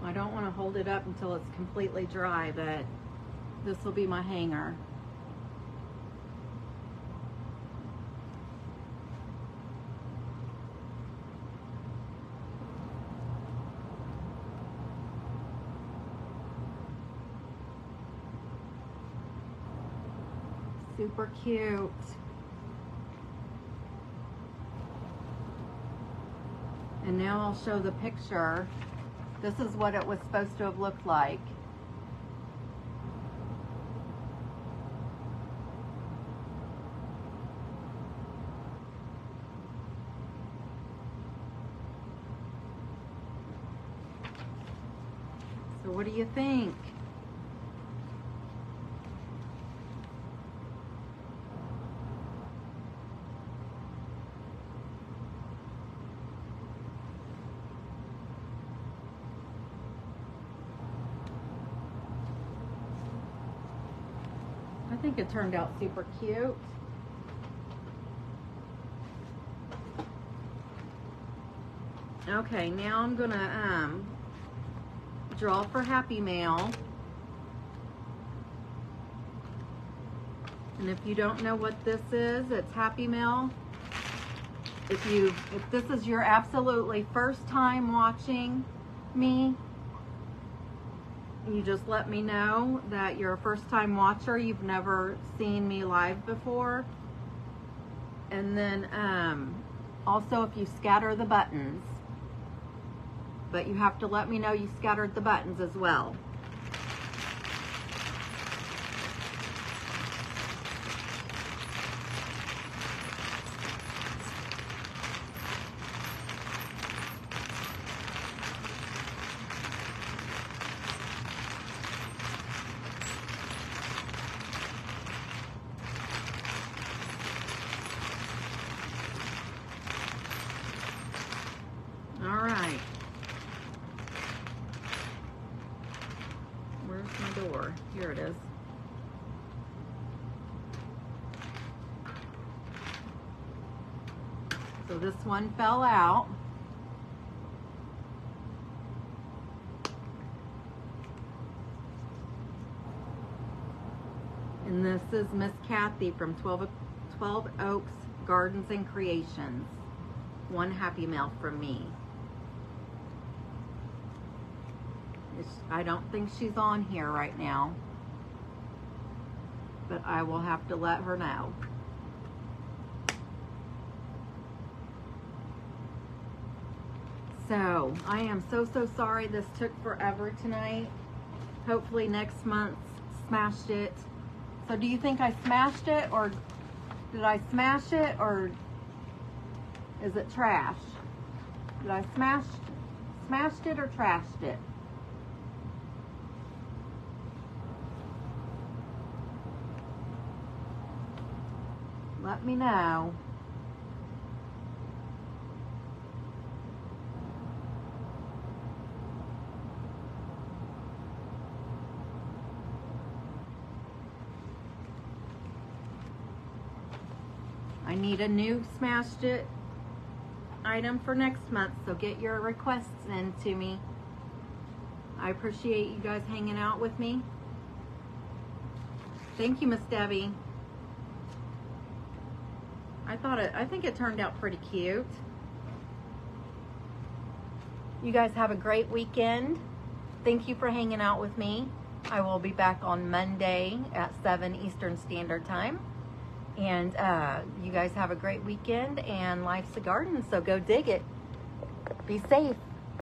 Speaker 1: I don't want to hold it up until it's completely dry, but this will be my hanger. Super cute. And now I'll show the picture. This is what it was supposed to have looked like. So what do you think? I think it turned out super cute. Okay, now I'm gonna draw for Happy Mail. And if you don't know what this is, it's Happy Mail. If this is your absolutely first time watching me, you just let me know that you're a first time watcher, you've never seen me live before. And then also if you scatter the buttons, but you have to let me know you scattered the buttons as well. All right. Where's my door? Here it is. So this one fell out. And this is Miss Kathy from 12 Oaks Gardens and Creations. One Happy Mail from me. I don't think she's on here right now, but I will have to let her know. So, I am so sorry this took forever tonight. Hopefully next month smashed it. So do you think I smashed it, or did I smash it, or is it trash? Did I smashed it or trashed it? Let me know. I need a new smashed it item for next month, so get your requests in to me. I appreciate you guys hanging out with me. Thank you, Miss Debbie. I think it turned out pretty cute. You guys have a great weekend. Thank you for hanging out with me. I will be back on Monday at 7 Eastern Standard Time. And you guys have a great weekend, and life's a garden, so go dig it. Be safe.